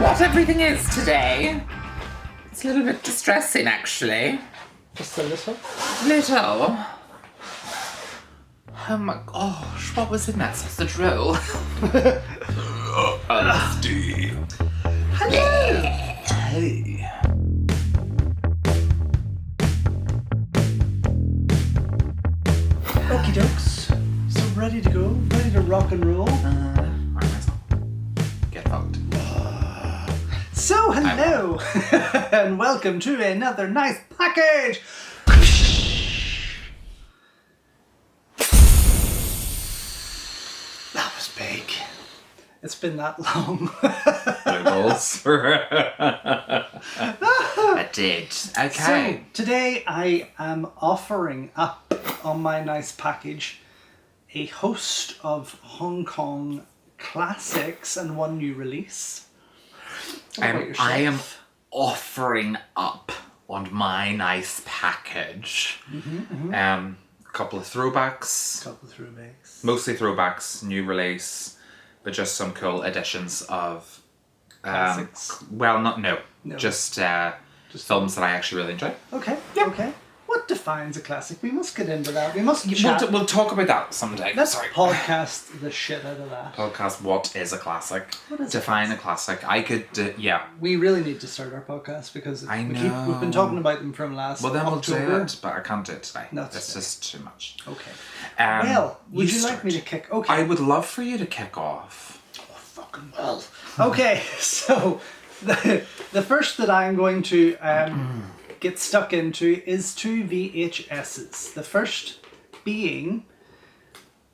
what everything is today. It's a little bit distressing, actually. Just a little? Little. Oh my gosh, what was in that sausage roll? Honesty. Hello! Hey. Okie dokes. So ready to go? Ready to rock and roll? Get fucked. So hello! And welcome to another nice package! That was big. It's been that long. Balls. I did. Okay. So, today I am offering up on my nice package a host of Hong Kong classics and one new release. What about yourself? I am offering up on my nice package. A couple of throwbacks. Couple of throwbacks. Mostly throwbacks, new release, but just some cool editions of Classics. No. Just films that I actually really enjoy. Okay, okay. What defines a classic? We must get into that. We must chat. We'll talk about that someday. Let's Sorry. podcast the shit out of that. Podcast, what is a classic? What is Define a classic. I could, yeah. We really need to start our podcast because I we've know. been talking about them from last Well, then October. we'll do it, but I can't do it today. That's It's okay. just too much. Okay. Well, would you like start. me to kick? Okay. I would love for you to kick off. Oh, fucking well. Okay, so the first that I'm going to get stuck into is two VHSs. The first being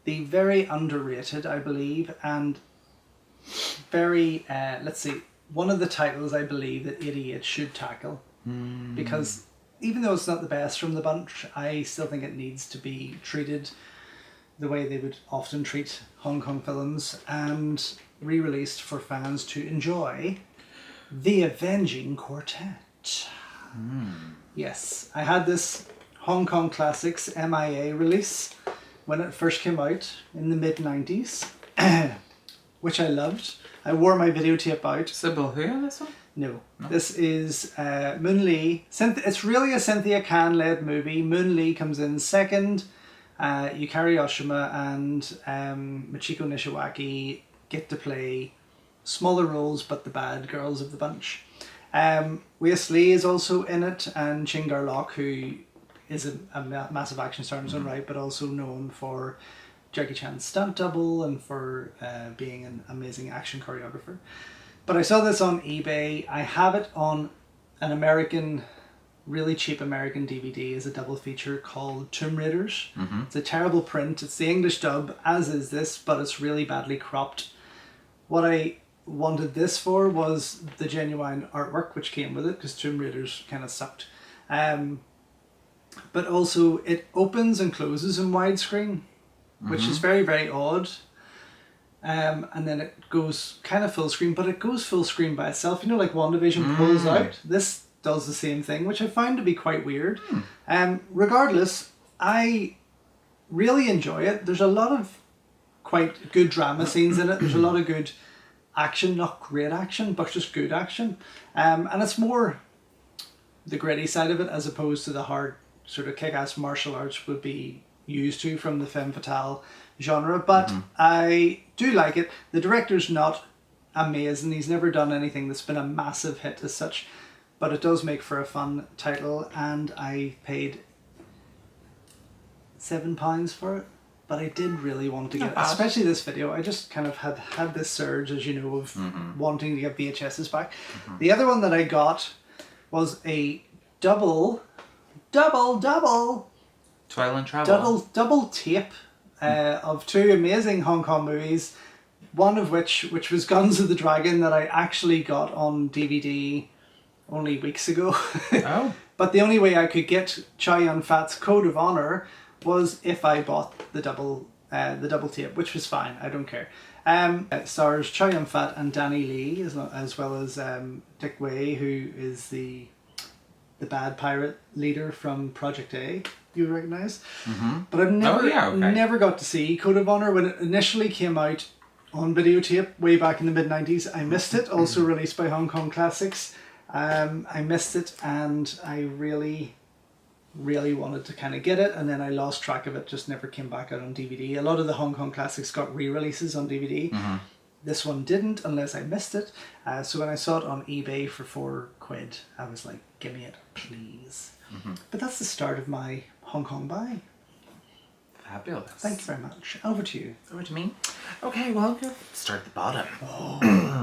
the very underrated, I believe, and very, let's see, one of the titles I believe that idiots should tackle. Because even though it's not the best from the bunch, I still think it needs to be treated the way they would often treat Hong Kong films and re-released for fans to enjoy. The Avenging Quartet. Yes, I had this Hong Kong Classics MIA release when it first came out in the mid-90s, which I loved. I wore my videotape out. Sybil, who on this one? No. This is Moon Lee. It's really a Cynthia Can-led movie. Moon Lee comes in second. Yukari Oshima and Michiko Nishiwaki get to play smaller roles but the bad girls of the bunch. Wes Lee is also in it, and Chin Garlock, who is a massive action star in his own right, but also known for Jackie Chan's stunt double and for being an amazing action choreographer. But I saw this on eBay. I have it on an American, really cheap American DVD as a double feature called Tomb Raiders. It's a terrible print. It's the English dub, as is this, but it's really badly cropped. What I wanted this for was the genuine artwork which came with it, because Tomb Raiders kind of sucked. But also it opens and closes in widescreen, which is very, very odd. And then it goes kind of full screen, but it goes full screen by itself. You know, like WandaVision pulls out. This does the same thing, which I find to be quite weird. Regardless, I really enjoy it. There's a lot of quite good drama scenes in it. There's a lot of good action, not great action, but just good action. And it's more the gritty side of it as opposed to the hard sort of kick-ass martial arts would be used to from the femme fatale genre. But I do like it. The director's not amazing. He's never done anything that's been a massive hit as such, but it does make for a fun title, and I paid £7 for it. But I did really want to get it, especially this video. I just kind of had this surge, as you know, of wanting to get VHSs back. The other one that I got was a double Twilight Travel. double tape of two amazing Hong Kong movies. One of which was Guns of the Dragon, that I actually got on DVD only weeks ago. Oh. But the only way I could get Chow Yun-Fat's Code of Honor was if I bought the double tape, which was fine. I don't care. It stars Chow Yun-Fat and Danny Lee, as well as Dick Wei, who is the bad pirate leader from Project A. You recognise? But I've never got to see Code of Honor. When it initially came out, on videotape way back in the mid-90s. I missed it, also released by Hong Kong Classics. I missed it, and I really wanted to kind of get it, and then I lost track of it, just never came back out on DVD. A lot of the Hong Kong Classics got re-releases on DVD. This one didn't, unless I missed it. So when I saw it on eBay for £4, I was like, give me it, please. But that's the start of my Hong Kong buy. Fabulous. Thank you very much. Over to you. Over to me. Okay, well, you start at the bottom. Oh,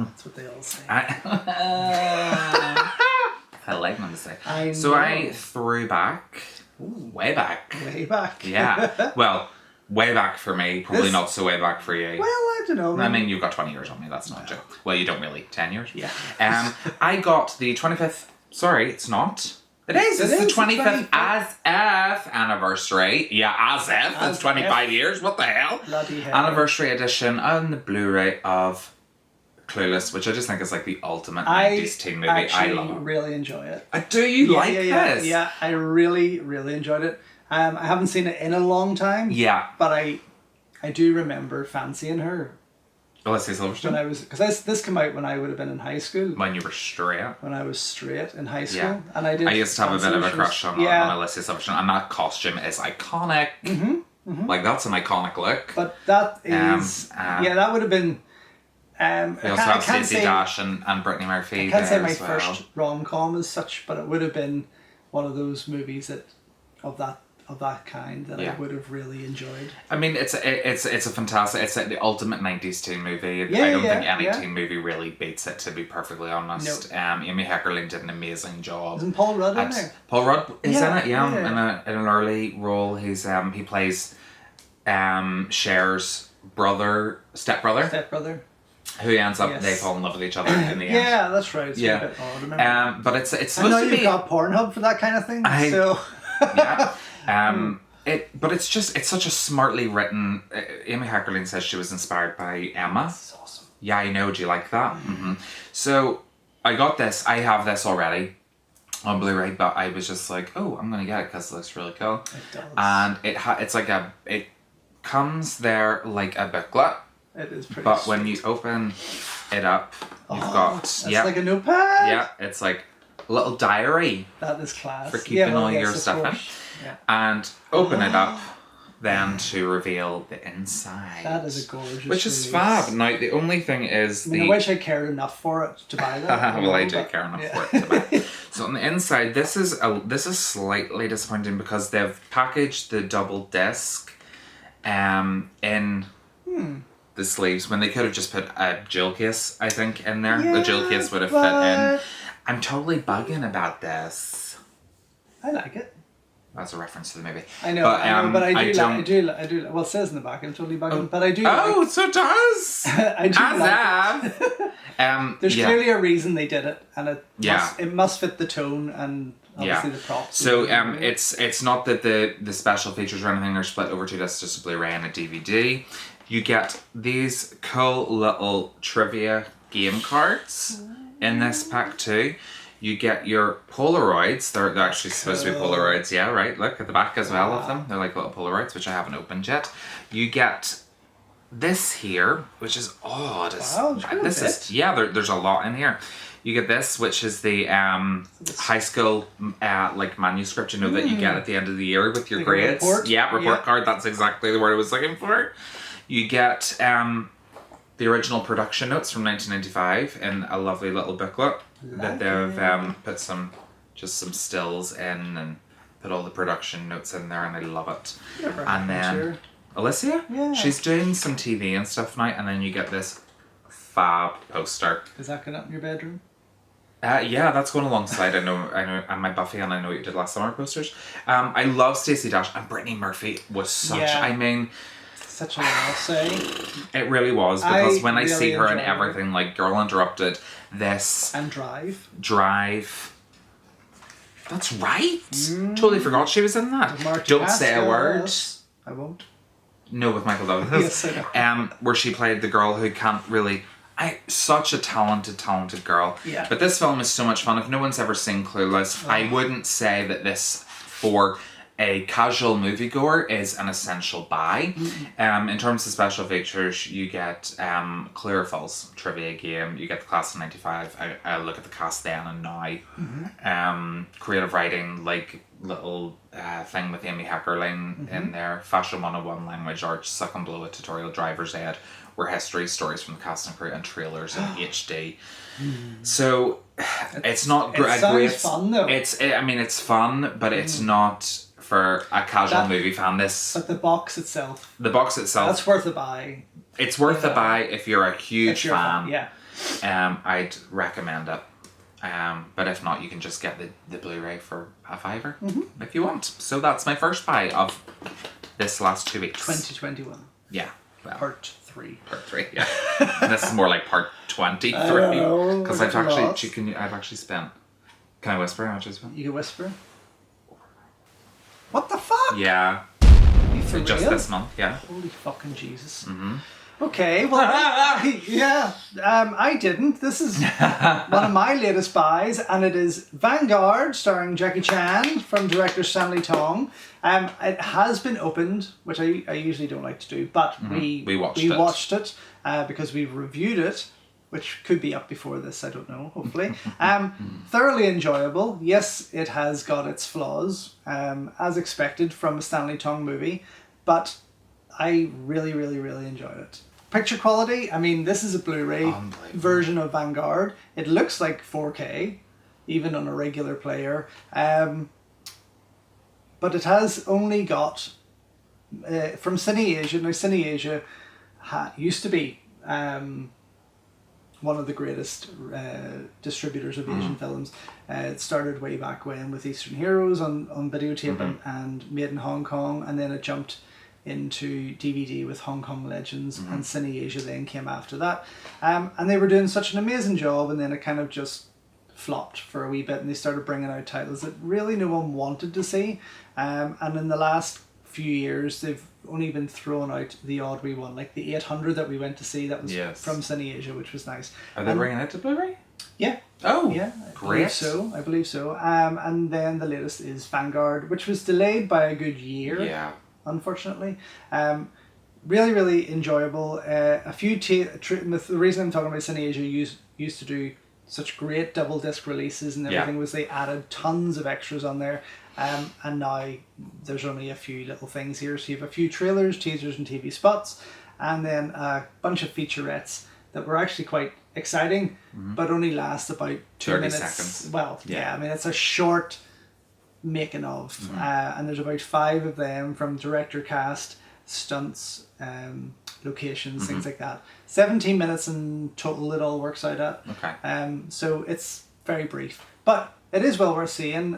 that's what they all say. I like them to say. So I threw back, way back. Way back. Yeah. Well, way back for me, probably not so way back for you. Well, I don't know. I mean, you've got 20 years on me, that's not a joke. Well, you don't really. 10 years? Yeah. I got the 25th, sorry, it's not. It is. It's the 25th as-if anniversary. Yeah, as-if. It's 25 years. What the hell? Bloody hell. Anniversary edition on the Blu-ray of Clueless, which I just think is like the ultimate 90s teen movie. I love it. Really enjoy it. Do you like this? Yeah, I really enjoyed it. I haven't seen it in a long time. Yeah. But I do remember fancying her. Leslie Silverstone? When I was, because this came out when I would have been in high school. When you were straight. When I was straight in high school. Yeah. And I used to have a bit of a crush on Leslie Silverstone, and that costume is iconic. Like, that's an iconic look. But that is, that would have been... we also have Stacey Dash and Brittany Murphy. I can't say my first rom-com as such, but it would have been one of those movies of that kind that I would have really enjoyed. I mean, it's a fantastic. It's like the ultimate 90s teen movie. I don't think any teen movie really beats it, to be perfectly honest. Nope. Amy Heckerling did an amazing job. Isn't Paul Rudd in there? Paul Rudd is in it. Yeah. In an early role. He plays Cher's stepbrother. Who ends up, they fall in love with each other in the end. Yeah, that's right. It's a bit odd, remember. But it's supposed to be... I know you've got Pornhub for that kind of thing, so... Yeah. But it's such a smartly written... Amy Heckerling says she was inspired by Emma. That's awesome. Yeah, I know. Do you like that? So, I got this. I have this already on Blu-ray, but I was just like, oh, I'm going to get it because it looks really cool. It does. And it comes there like a booklet. It is pretty But when you open it up, you've got... It's like a notepad. Yeah, it's like a little diary. That is class. For keeping all your stuff in. Yeah. And open it up then to reveal the inside. That is a gorgeous Which is fab. Now, the only thing is I wish I cared enough for it to buy that. Well, I do care enough for it to buy. So on the inside, this is slightly disappointing because they've packaged the double disc in... the sleeves, when they could have just put a jewel case, I think, in there. The jewel case would have fit in. I'm totally bugging about this. I like it. That's a reference to the movie. I know, but I do. Well, it says in the back, I'm totally bugging, but I do. Oh, so it does. I do like it. There's clearly a reason they did it, and it must fit the tone and obviously the props. So it's not that the special features or anything are split over two discs, just a Blu-ray and a DVD. You get these cool little trivia game cards in this pack too. You get your Polaroids. They're actually supposed to be Polaroids. Yeah, right. Look at the back as well of them. They're like little Polaroids, which I haven't opened yet. You get this here, which is odd. There's a lot in here. You get this, which is the high school like manuscript, that you get at the end of the year with your grades. Report card. That's exactly the word I was looking for. You get the original production notes from 1995 in a lovely little booklet that they've put some stills in and put all the production notes in there, and I love it. And then Alicia, she's doing some TV and stuff now, and then you get this fab poster. Is that going up in your bedroom? Yeah, that's going alongside. I know, and my Buffy and I Know What You Did Last Summer posters. I love Stacey Dash, and Brittany Murphy was such. I mean. Such a I'll say. It really was, because when I see her in everything, like Girl Interrupted, this... And Drive. That's right! Totally forgot she was in that. Don't Say a Word. I won't. No, with Michael Douglas. Yes, I know. Where she played the girl who can't really... such a talented girl. Yeah. But this film is so much fun. If no one's ever seen Clueless, I wouldn't say that this, for a casual moviegoer is an essential buy. In terms of special features, you get Clear or False trivia game. You get the class of 95. I look at the cast then and now. Creative writing, like little thing with Amy Heckerling in there. Fashion 101, language arts, Suck and Blow It, tutorial, driver's ed, where history, stories from the cast and crew, and trailers in HD. So it's not It sounds great. fun though. It's fun, but it's not for a casual movie fan. But the box itself. That's worth a buy. It's worth a buy if you're a huge If you're fan. Yeah. I'd recommend it. But if not, you can just get the Blu-ray for a $5 if you want. So that's my first buy of this last 2 weeks. 2021. Yeah. Well, Part 3. Part 3, yeah. And this is more like part 23. Because I've actually spent... Can I whisper how much I spent? You can whisper. What the fuck? Yeah. You for Just real? this month, yeah. Holy fucking Jesus. Okay, well, yeah, I didn't. This is one of my latest buys, and it is Vanguard, starring Jackie Chan, from director Stanley Tong. It has been opened, which I usually don't like to do, but we watched it because we reviewed it, which could be up before this, I don't know, hopefully. Thoroughly enjoyable. Yes, it has got its flaws, as expected from a Stanley Tong movie, but I really, really, really enjoyed it. Picture quality, I mean, this is a Blu-ray version of Vanguard. It looks like 4K, even on a regular player. But it has only got, from CineAsia, now CineAsia used to be one of the greatest distributors of Asian films. It started way back when with Eastern Heroes on videotape and made in Hong Kong, and then it jumped into DVD with Hong Kong Legends, and CineAsia then came after that. And they were doing such an amazing job, and then it kind of just flopped for a wee bit, and they started bringing out titles that really no one wanted to see. And in the last few years, they've only been throwing out the odd wee one, like the 800 that we went to see, that was from CineAsia, which was nice. Are they bringing it to Blu-ray? Yeah. Oh, yeah, great. I believe so. And then the latest is Vanguard, which was delayed by a good year. Yeah. Unfortunately. Really, really enjoyable. A few the reason I'm talking about CineAsia used to do such great double disc releases and everything was they added tons of extras on there. And now there's only a few little things here. So you have a few trailers, teasers, and TV spots, and then a bunch of featurettes that were actually quite exciting, but only last about 2 minutes. Seconds. Well, yeah, I mean, it's a short making of, and there's about 5 of them, from director, cast, stunts, locations, things like that. 17 minutes in total it all works out at. Okay. So it's very brief, but it is well worth seeing.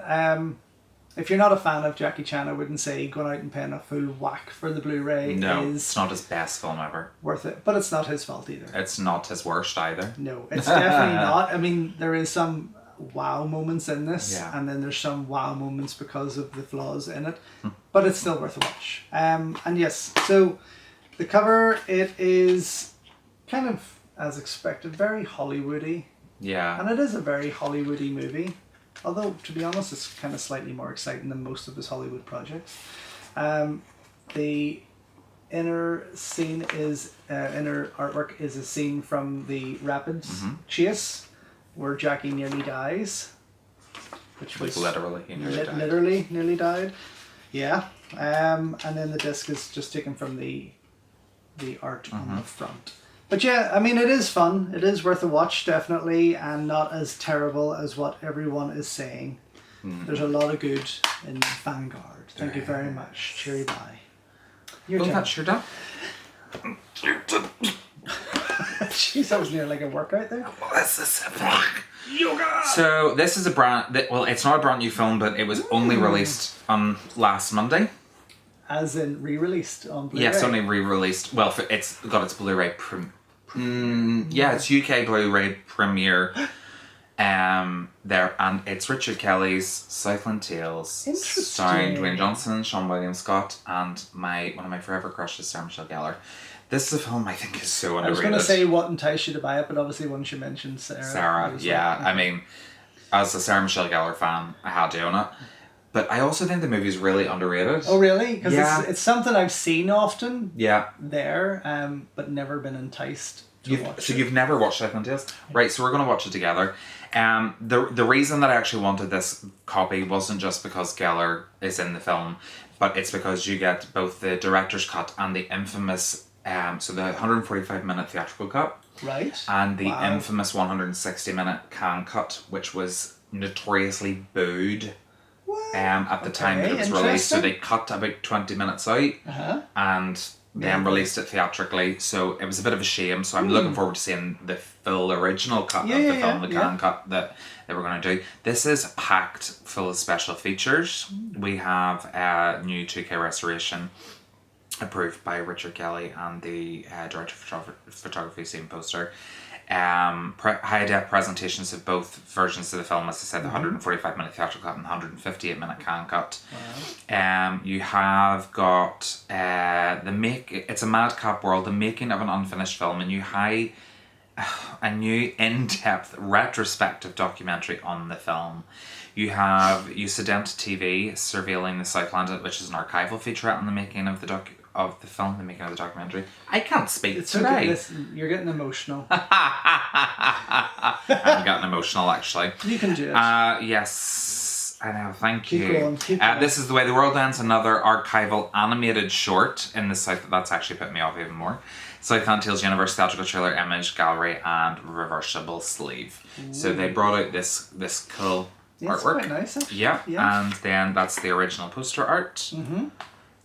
If you're not a fan of Jackie Chan, I wouldn't say going out and paying a full whack for the Blu-ray it's not his best film ever. Worth it, but it's not his fault either. It's not his worst either. No, it's definitely not. I mean, there is some wow moments in this, and then there's some wow moments because of the flaws in it, but it's still worth a watch. And yes, so the cover, it is kind of, as expected, very Hollywoody. Yeah. And it is a very Hollywoody movie, although to be honest it's kind of slightly more exciting than most of his Hollywood projects. The inner artwork is a scene from the Rapids chase, where Jackie nearly dies, which was literally, he nearly died. Yeah. And then the disc is just taken from the art on the front. But yeah, I mean, it is fun. It is worth a watch, definitely, and not as terrible as what everyone is saying. There's a lot of good in Vanguard. Thank you very much. Cheery bye. That's your done. Jeez, that was near like a workout there. This is yoga. So this is it's not a brand new film, but it was only released on last Monday. As in re-released on Blu-ray? Yeah, it's only re-released. Well, it's got its Blu-ray it's UK Blu-ray premiere there, and it's Richard Kelly's Southland Tales, starring Dwayne Johnson, Sean William Scott, and one of my forever crushes, Sarah Michelle Gellar. This is a film I think is so underrated. I was going to say what enticed you to buy it, but obviously once you mentioned Sarah, yeah. I mean, as a Sarah Michelle Gellar fan, I had to own it. But I also think the movie's really underrated. Oh, really? Because Yeah. it's something I've seen often Yeah. there, but never been enticed to watch So it. you've never watched Southland Tales? Right, so we're going to watch it together. The reason that I actually wanted this copy wasn't just because Geller is in the film, but it's because you get both the director's cut and the infamous, so the 145-minute theatrical cut, Right. and the Wow. infamous 160-minute can cut, which was notoriously booed What? at the time that it was released. So they cut about 20 minutes out and then released it theatrically. So it was a bit of a shame. So I'm looking forward to seeing the full original cut of the film, the can cut that they were going to do. This is packed full of special features. We have a new 2K restoration approved by Richard Kelly and the director of photography, scene poster. High-def presentations of both versions of the film, as I said, the 145-minute theatrical cut and 158-minute can cut. Wow. You have got it's a madcap world, the making of an unfinished film, a new in-depth retrospective documentary on the film. You have Usadent TV surveilling the Southland, which is an archival featurette on the making of the film, the making of the documentary. I can't speak It's today. okay. Listen, you're getting emotional. I'm getting emotional, actually. You can do it. Yes, I know. Thank Keep you. going, keep going. This is The Way the World Ends, another archival animated short in the South. That's actually put me off even more. Southland Tales Universe theatrical trailer, image gallery, and reversible sleeve. So they brought out this cool Yeah, it's artwork. quite nice, actually. Yeah, Yeah. and then that's the original poster art. Mm-hmm.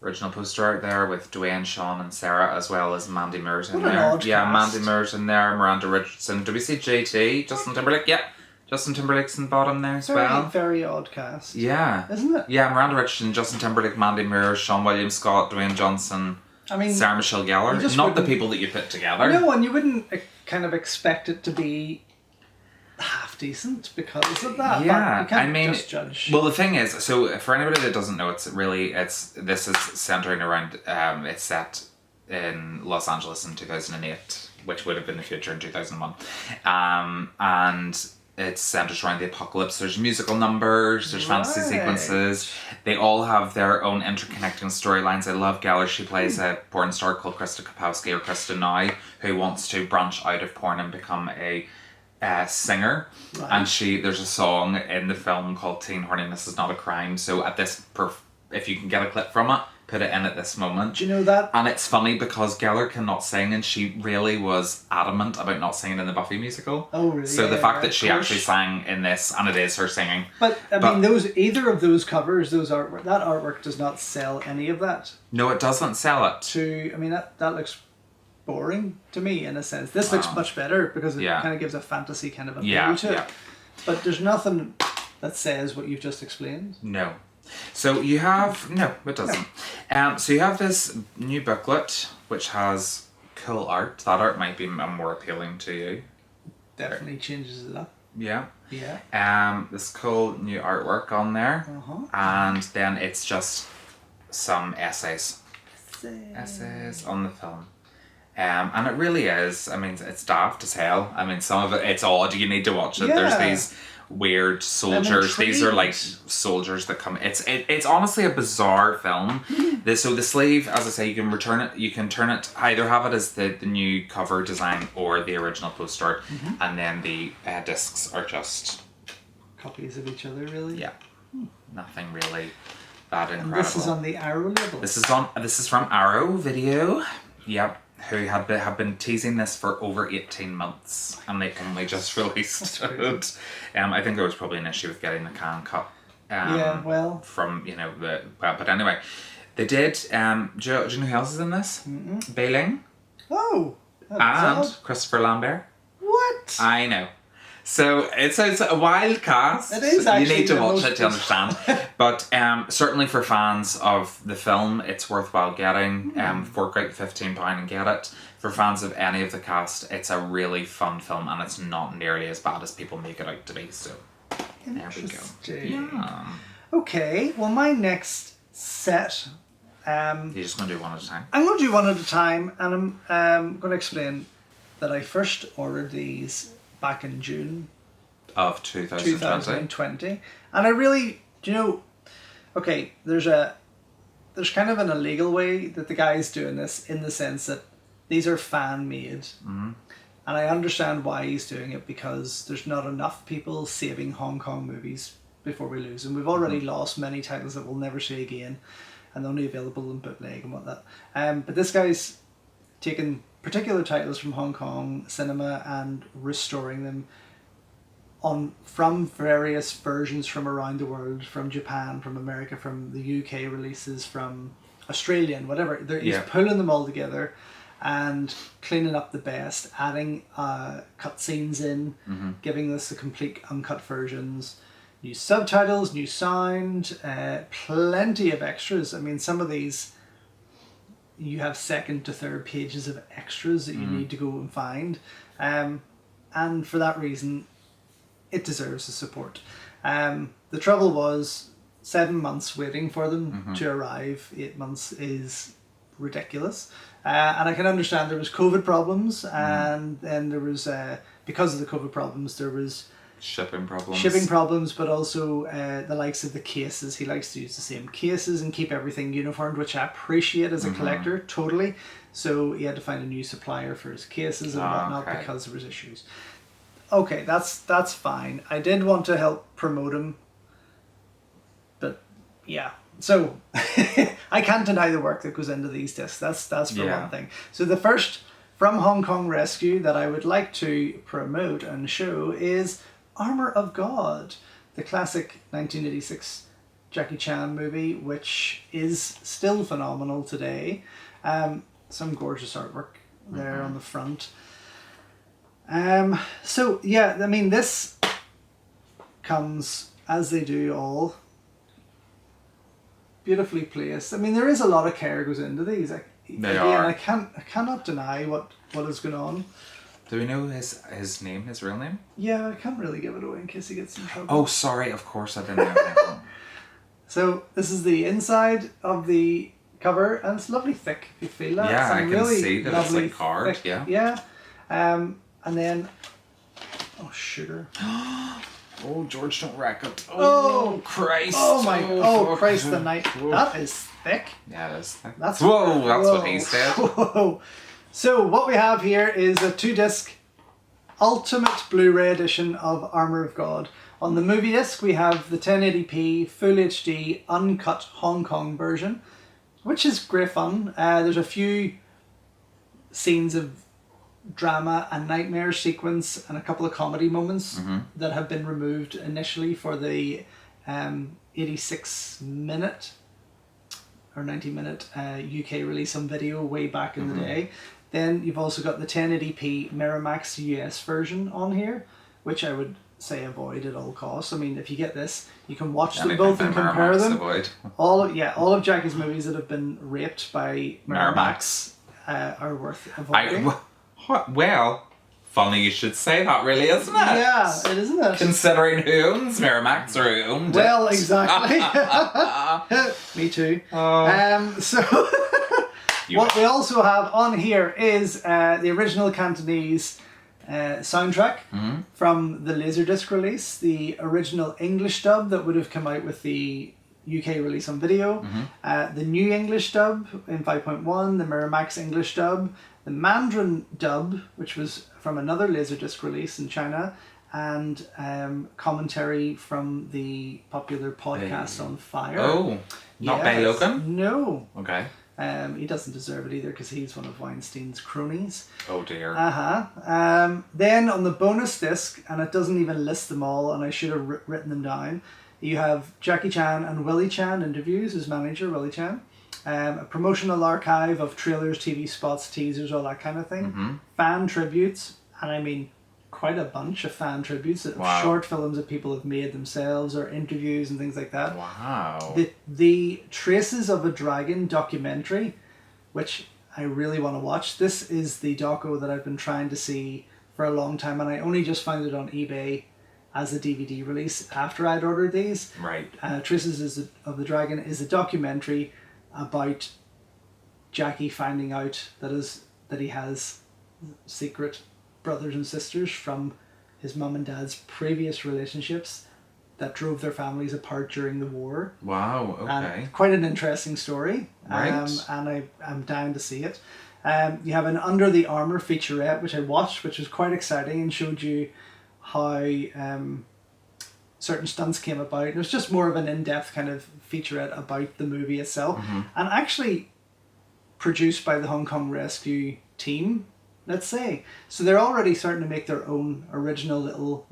Original poster art there with Dwayne, Sean, and Sarah, as well as Mandy Moore's in What an there. odd Yeah, cast. Mandy Moore's in there. Miranda Richardson. Do we see JT? Justin Timberlake? Yeah, Justin Timberlake's in the bottom there as well. Very odd cast. Yeah. Isn't it? Yeah, Miranda Richardson, Justin Timberlake, Mandy Moore, Sean William Scott, Dwayne Johnson, I mean, Sarah Michelle you Gellar. just Not the wouldn't- people that you put together. no, and you wouldn't kind of expect it to be half decent because of that. Yeah, but you can't I mean, just judge. Well, the thing is, so for anybody that doesn't know, this is centering around, it's set in Los Angeles in 2008, which would have been the future in 2001, and it centers around the apocalypse. There's musical numbers, there's fantasy Right. sequences. They all have their own interconnecting storylines. I love Geller. She plays a porn star called Krista Kapowski, or Krista Now, who wants to branch out of porn and become a singer. Right. And there's a song in the film called Teen Horniness Is Not a Crime. So at this, if you can get a clip from it, put it in at this moment. Do you know that? And it's funny because Geller cannot sing, and she really was adamant about not singing in the Buffy musical. Oh, really? So the Yeah, fact yeah, that of she course. actually sang in this, and it is her singing. But I mean, either of those covers, that artwork does not sell any of that. No, it doesn't sell it. I mean, that looks boring to me in a sense. This looks much better because it kind of gives a fantasy kind of a value to it. But there's nothing that says what you've just explained. No. So you have... No, it doesn't. So you have this new booklet, which has cool art. That art might be more appealing to you. Definitely changes it up. Yeah. Yeah. This cool new artwork on there. Uh-huh. And then it's just some essays on the film. And it really is, I mean, it's daft as hell. I mean, some of it's odd, you need to watch it. Yeah. There's these weird soldiers. These are like soldiers that come. It's honestly a bizarre film. So the sleeve, as I say, you can return it. You can turn it, either have it as the new cover design or the original poster art, and then the discs are just Copies of each other, really. yeah, nothing really that incredible. And this is on the Arrow label. This is from Arrow Video. Yep. Who have been teasing this for over 18 months, and they only just released it. I think there was probably an issue with getting the can cut. From but anyway, they did. Do you know who else is in this? Bailing Oh. and odd. Christopher Lambert. What? I know. So it's a wild cast. It is actually you need to the watch most it to understand. But certainly for fans of the film, it's worthwhile getting. Fork out the £15 and get it. For fans of any of the cast, it's a really fun film, and it's not nearly as bad as people make it out to be. So there we go. Interesting. Yeah. Okay. Well, my next set. You're just gonna do one at a time. I'm going to do one at a time, and I'm going to explain that I first ordered these back in June Of 2020. 2020. And I really, okay, there's kind of an illegal way that the guy's doing this, in the sense that these are fan made. And I understand why he's doing it, because there's not enough people saving Hong Kong movies before we lose them. We've already lost many titles that we'll never see again, and only available in bootleg and whatnot. But this guy's taken particular titles from Hong Kong cinema and restoring them from various versions from around the world, from Japan, from America, from the UK releases, from Australian, whatever. He's pulling them all together and cleaning up the best, adding cut scenes in, giving us the complete uncut versions, new subtitles, new sound, plenty of extras. I mean, some of these, you have second to third pages of extras that you need to go and find. And for that reason, it deserves the support. The trouble was 7 months waiting for them to arrive. 8 months is ridiculous. And I can understand there was COVID problems, and then there was, because of the COVID problems, there was shipping problems, but also the likes of the cases. He likes to use the same cases and keep everything uniformed, which I appreciate as a collector, totally. So he had to find a new supplier for his cases and whatnot, because there was issues. Okay, that's fine. I did want to help promote him, but yeah. So I can't deny the work that goes into these discs. That's for one thing. So the first from Hong Kong Rescue that I would like to promote and show is Armor of God, the classic 1986 Jackie Chan movie, which is still phenomenal today. Some gorgeous artwork there on the front. So yeah, I mean, this comes, as they do all, beautifully placed. I mean, there is a lot of care goes into these. I cannot deny what is going on. Do we know his name, his real name? Yeah, I can't really give it away in case he gets in trouble. Oh, sorry, of course I didn't know that. So this is the inside of the cover, and it's lovely thick, if you feel that. Yeah, I can see that it's like hard, thick, Yeah. And then, oh, sugar. Oh, George, don't rack it. Oh, Christ. Oh, Christ the night. That is thick. Yeah, it is thick. That's what he said. Whoa. So what we have here is a 2-disc Ultimate Blu-ray edition of Armor of God. On the movie disc, we have the 1080p Full HD uncut Hong Kong version, which is great fun. There's a few scenes of drama and nightmare sequence and a couple of comedy moments that have been removed initially for the 86-minute or 90-minute UK release on video way back in the day. Then you've also got the 1080p Miramax US version on here, which I would say avoid at all costs. I mean, if you get this, you can watch them both and compare them. Avoid. All of Jackie's movies that have been raped by Miramax are worth avoiding. Well, funny you should say that, really, isn't it? Yeah, it isn't it? Considering who owns Miramax or who owned it. Well, exactly. Me too. So what we also have on here is the original Cantonese soundtrack from the Laserdisc release, the original English dub that would have come out with the UK release on video, the new English dub in 5.1, the Miramax English dub, the Mandarin dub, which was from another Laserdisc release in China, and commentary from the popular podcast On Fire. Oh, not Bay Logan? No. Okay. He doesn't deserve it either because he's one of Weinstein's cronies. Oh dear. Then on the bonus disc, and it doesn't even list them all, and I should have written them down, you have Jackie Chan and Willie Chan interviews, his manager, Willie Chan. A promotional archive of trailers, TV spots, teasers, all that kind of thing. Fan tributes, and I mean quite a bunch of fan tributes of short films that people have made themselves, or interviews and things like that. Wow. The Traces of a Dragon documentary, which I really want to watch. This is the doco that I've been trying to see for a long time, and I only just found it on eBay as a DVD release after I'd ordered these. Right. Traces of the Dragon is a documentary about Jackie finding out that he has secret brothers and sisters from his mum and dad's previous relationships that drove their families apart during the war. Wow, okay. And quite an interesting story. Right. And I'm down to see it. You have an Under the Armour featurette, which I watched, which was quite exciting and showed you how certain stunts came about. It was just more of an in-depth kind of featurette about the movie itself. And actually produced by the Hong Kong Rescue team, let's say. So they're already starting to make their own original little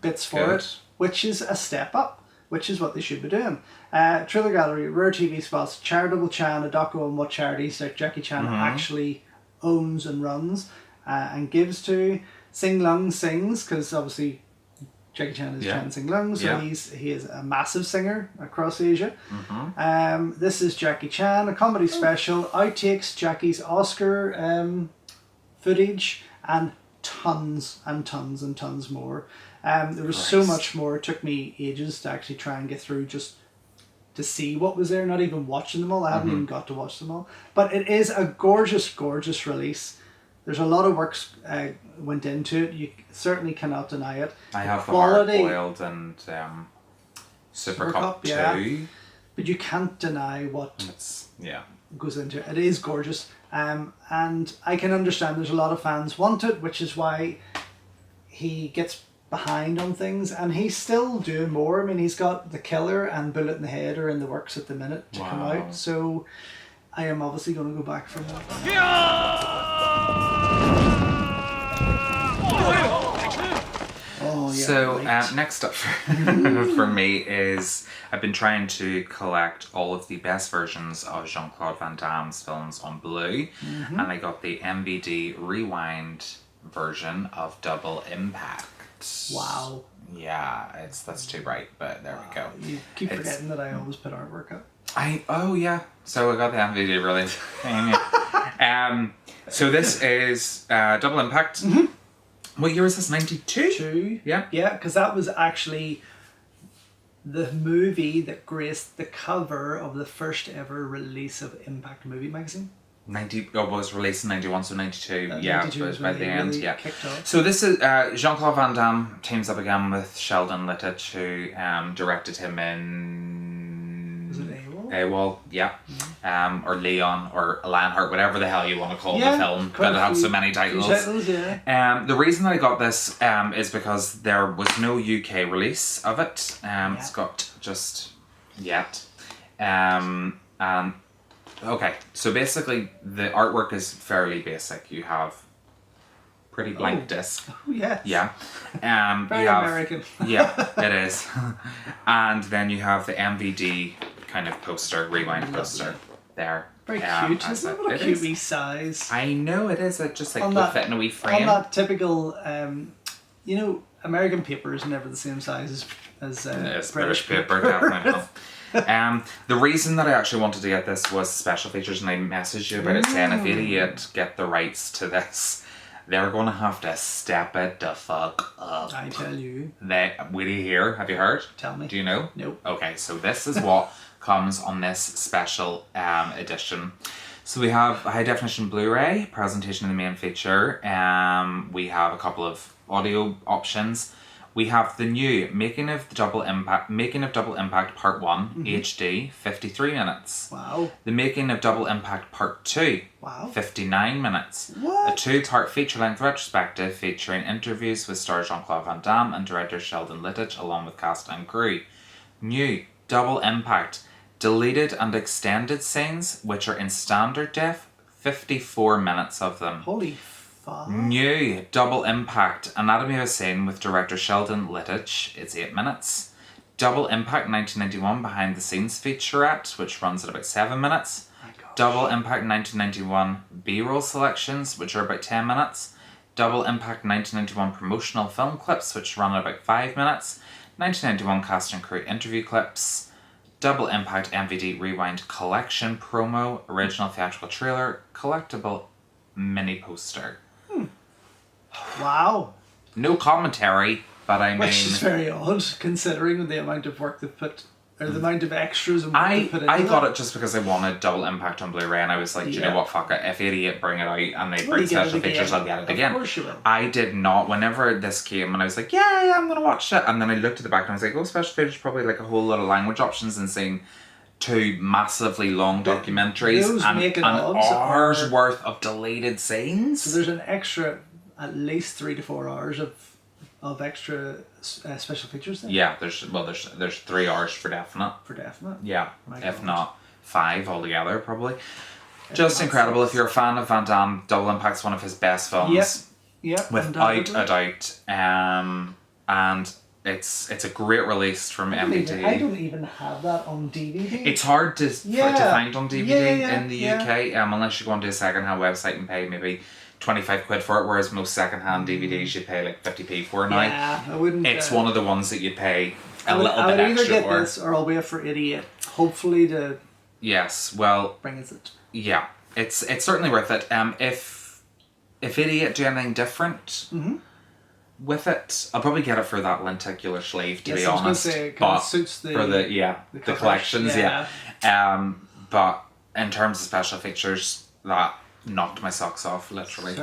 bits for it, which is a step up, which is what they should be doing. Trailer Gallery, rare TV spots, Charitable Chan, a doco on what charities that Jackie Chan actually owns and runs and gives to. Sing Lung sings, because obviously Jackie Chan is Chan Sing Lung, so he is a massive singer across Asia. This is Jackie Chan, a comedy special, outtakes, Jackie's Oscar footage, and tons and tons and tons more. There was so much more. It took me ages to actually try and get through just to see what was there, not even watching them all. I haven't even got to watch them all. But it is a gorgeous, gorgeous release. There's a lot of work went into it. You certainly cannot deny it. I have the Hard-Boiled and Super Cup 2. Yeah. But you can't deny what goes into it. It is gorgeous. And I can understand there's a lot of fans want it, which is why he gets behind on things. And he's still doing more. I mean, he's got The Killer and Bullet in the Head are in the works at the minute to come out. So I am obviously going to go back for that. So next up for me is I've been trying to collect all of the best versions of Jean-Claude Van Damme's films on Blu, and I got the MVD Rewind version of Double Impact. Wow. Yeah, that's too bright, but there we go. You keep forgetting that I always put artwork up. So I got the MVD release. So this is Double Impact. What year is this? 92? Yeah. Yeah, because that was actually the movie that graced the cover of the first ever release of Impact Movie Magazine. It was released in 91, so 92. 92 but by the end, really kicked off. So this is Jean-Claude Van Damme teams up again with Sheldon Littich, who directed him in... Was it AWOL? AWOL, yeah. Or Leon, or Lionheart, whatever the hell you want to call the film, but it has so many titles. The reason that I got this is because there was no UK release of it. It's got just yet. Okay, so basically the artwork is fairly basic. You have pretty blank disc. Oh, yes. Yeah. Very American. Yeah, it is. And then you have the MVD kind of poster, rewind poster there. Very cute, isn't it? What a cute wee size. I know, it is. It just would fit in a wee frame. On that typical, American paper is never the same size as British paper, definitely. The reason that I actually wanted to get this was special features, and I messaged you about it saying if Idiot get the rights to this, they're going to have to step it the fuck up. I tell you. Will you hear? Have you heard? Tell me. Do you know? Nope. Okay, so this is what comes on this special edition. So we have a high definition Blu-ray, presentation of the main feature. We have a couple of audio options. We have the new Making of Double Impact Part 1 HD, 53 minutes. Wow. The Making of Double Impact Part 2, 59 minutes. What? A 2-part feature-length retrospective featuring interviews with star Jean-Claude Van Damme and director Sheldon Littich along with cast and crew. New Double Impact, deleted and extended scenes which are in standard def, 54 minutes of them. Holy fuck. New Double Impact, Anatomy of a Scene with director Sheldon Littich, it's 8 minutes. Double Impact 1991 behind the scenes featurette, which runs at about 7 minutes. Double Impact 1991 B-roll selections, which are about 10 minutes. Double Impact 1991 promotional film clips, which run at about 5 minutes. 1991 cast and crew interview clips. Double Impact MVD Rewind Collection promo, original theatrical trailer, collectible mini poster. Wow. No commentary, but I mean... Which is very odd, considering the amount of work they've put or the amount of extras and what they put into I got it just because I wanted Double Impact on Blu-ray, and I was like, do you know what, fuck it. If Idiot bring it out and they bring special features, I'll get it again. Of course you will. I did not. Whenever this came, and I was like, yeah, I'm gonna watch it, and then I looked at the back and I was like, oh, special features probably like a whole lot of language options, and seeing 2 massively long documentaries and hours worth of deleted scenes. So there's an extra, at least 3 to 4 hours of extra special features there. Yeah, there's 3 hours for definite. For definite. Yeah, if not 5 altogether, probably. Just incredible. If you're a fan of Van Damme, Double Impact's one of his best films. Yep. Without a doubt. And it's a great release from MVD. I don't even have that on DVD. It's hard to find on DVD in the UK, unless you go onto a second-hand website and pay maybe 25 quid for it, whereas most second-hand DVDs you pay like 50p for now. Yeah, I wouldn't. It's one of the ones that you'd pay a little bit extra for. I would either get this or I'll wait for Idiot, hopefully to. Yes, well. Bring it. Yeah, it's certainly worth it. If Idiot do anything different with it, I'll probably get it for that lenticular sleeve, to be honest. I was going to say, it kind of suits the collections, but in terms of special features, that knocked my socks off, literally.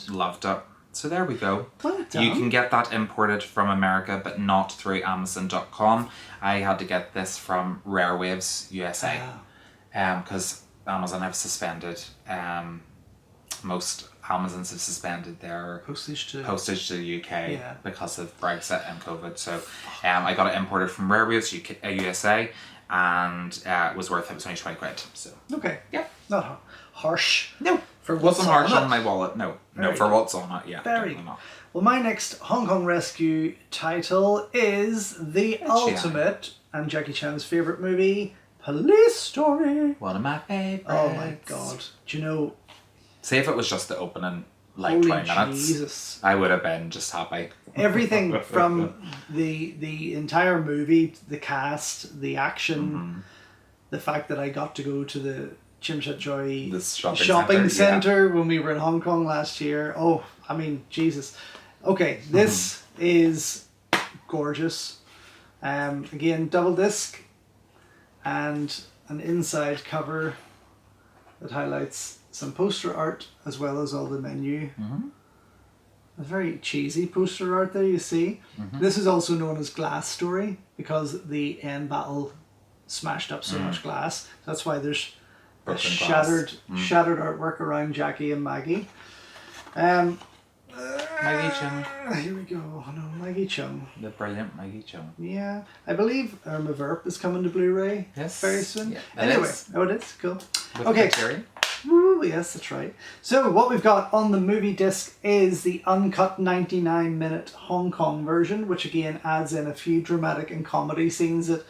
Loved it. So there we go. Well done. You can get that imported from America, but not through Amazon.com. I had to get this from Rare Waves USA, because Amazon have suspended, most Amazons have suspended their postage to the UK because of Brexit and COVID. So I got it imported from Rare Waves USA, and it was worth it. It was only 20 quid. So okay, not harsh. No, for wasn't harsh on my wallet. No, for what's on it. Yeah, very not. Well, my next Hong Kong rescue title is the ultimate and Jackie Chan's favorite movie, Police Story. One of my favorites. Oh my god! Do you know? Say if it was just the opening, like 20 minutes, Jesus. I would have been just happy. Everything from the entire movie, the cast, the action, the fact that I got to go to the Chim Shat Joy shopping centre when we were in Hong Kong last year. Oh, I mean, Jesus. Okay, this is gorgeous. Again, double disc and an inside cover that highlights some poster art as well as all the menu. A very cheesy poster art there, you see. This is also known as Glass Story because the end battle smashed up so much glass. That's why there's shattered artwork around Jackie and Maggie. Maggie Chung. Here we go. Oh no, Maggie Chung. The brilliant Maggie Chung. Yeah. I believe Irma Verp is coming to Blu-ray very soon. Yeah, anyway. It is. Cool. Okay. Ooh, yes, that's right. So what we've got on the movie disc is the uncut 99-minute Hong Kong version, which again adds in a few dramatic and comedy scenes that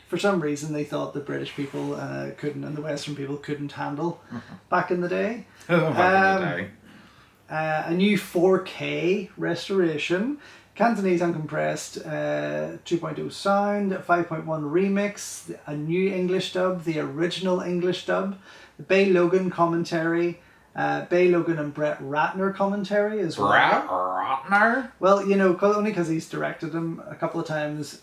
for some reason they thought the British people couldn't and the Western people couldn't handle back in the day. A new 4K restoration, Cantonese uncompressed 2.0 sound, 5.1 remix, a new English dub, the original English dub, the Bay Logan commentary, Bay Logan and Brett Ratner commentary as well. Brett Ratner? Well, you know, only because he's directed him a couple of times,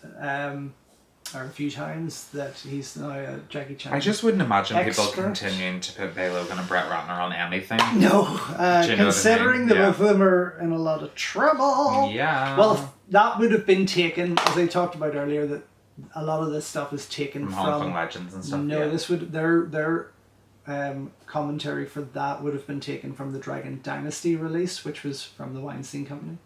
or a few times, that he's now a Jackie Chan. I just wouldn't imagine people continuing to put Bay Logan and Brett Ratner on anything. No, considering the both of them are in a lot of trouble. Yeah. Well, that would have been taken, as I talked about earlier, that a lot of this stuff is taken from Hong Kong Legends and stuff. No, this would their commentary for that would have been taken from the Dragon Dynasty release, which was from the Weinstein Company.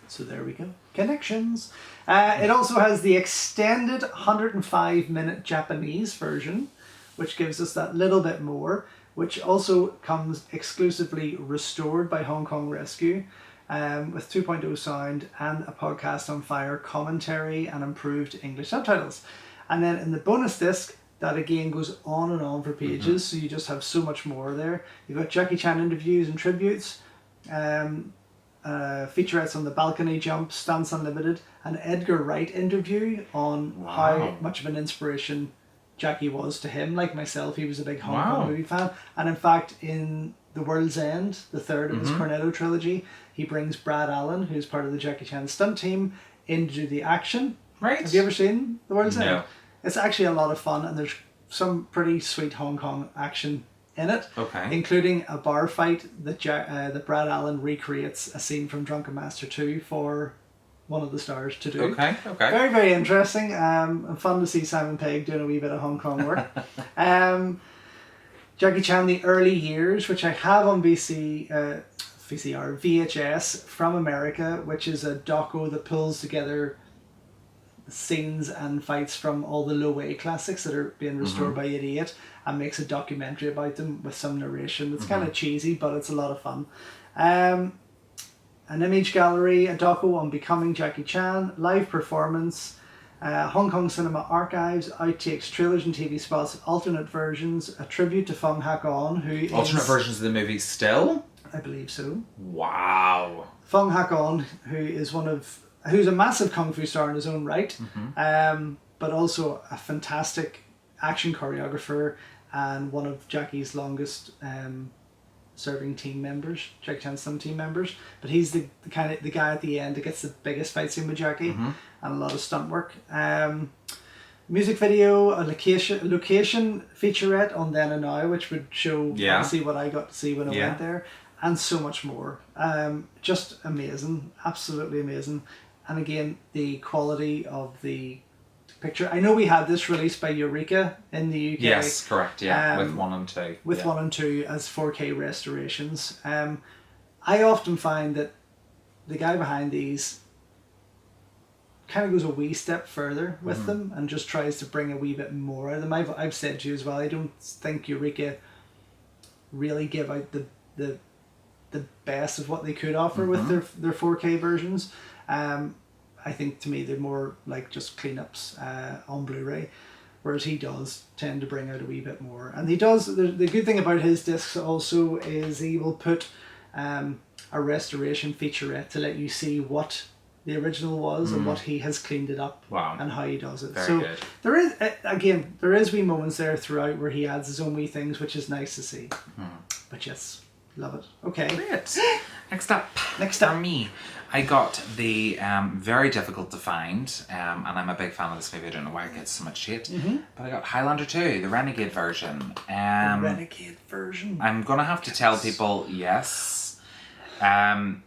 So there we go. Connections. It also has the extended 105-minute Japanese version, which gives us that little bit more, which also comes exclusively restored by Hong Kong Rescue, with 2.0 sound and a podcast on fire commentary and improved English subtitles. And then in the bonus disc, that again goes on and on for pages, so you just have so much more there. You've got Jackie Chan interviews and tributes, featurettes on the balcony jump, Stance Unlimited, an Edgar Wright interview on how much of an inspiration Jackie was to him. Like myself, he was a big Hong Kong movie fan, and in fact in The World's End, the third of his Cornetto trilogy, he brings Brad Allen, who's part of the Jackie Chan stunt team, in to do the action. Right. Have you ever seen The World's End? It's actually a lot of fun, and there's some pretty sweet Hong Kong action in it. Okay. Including a bar fight that Brad Allen recreates a scene from Drunken Master 2 for one of the stars to do. Okay. Very, very interesting. And fun to see Simon Pegg doing a wee bit of Hong Kong work. Jackie Chan, The Early Years, which I have on VHS from America, which is a doco that pulls together scenes and fights from all the low-way classics that are being restored by 88 and makes a documentary about them with some narration. It's kind of cheesy, but it's a lot of fun. An image gallery, a doco on becoming Jackie Chan, live performance, Hong Kong Cinema Archives, outtakes, trailers and TV spots, alternate versions, a tribute to Fung Hak-on, who Alternate is, versions of the movie still? I believe so. Wow. Fung Hak-on, who's a massive kung fu star in his own right, but also a fantastic action choreographer and one of Jackie's longest serving team members, Jackie Chan's some team members. But he's the guy at the end that gets the biggest fight scene with Jackie and a lot of stunt work. Music video, a location featurette on Then and Now, which would show obviously what I got to see when I went there, and so much more. Just amazing, absolutely amazing. And again, the quality of the picture. I know we had this released by Eureka in the UK. Yes, correct, yeah, with 1 and 2. With 1 and 2 as 4K restorations. I often find that the guy behind these kind of goes a wee step further with them and just tries to bring a wee bit more out of them. I've said to you as well, I don't think Eureka really give out the best of what they could offer with their 4K versions. I think to me they're more like just cleanups on Blu-ray, whereas he does tend to bring out a wee bit more. And he does, the good thing about his discs also is he will put a restoration featurette to let you see what the original was and what he has cleaned it up and how he does it. Very good. There is wee moments there throughout where he adds his own wee things, which is nice to see. But yes, love it. Okay. Great. Next up. For me, I got the very difficult to find, and I'm a big fan of this movie. I don't know why it gets so much hate, but I got Highlander 2, the Renegade version. The Renegade version. I'm gonna have to tell people, yes,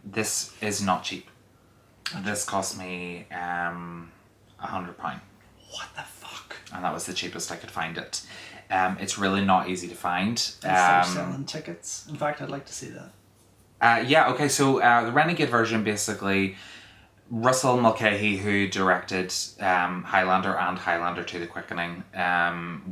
this is not cheap. This cost me £100. What the fuck? And that was the cheapest I could find it. It's really not easy to find. They're selling tickets. In fact, I'd like to see that. So the Renegade version, basically, Russell Mulcahy, who directed Highlander and Highlander 2 The Quickening,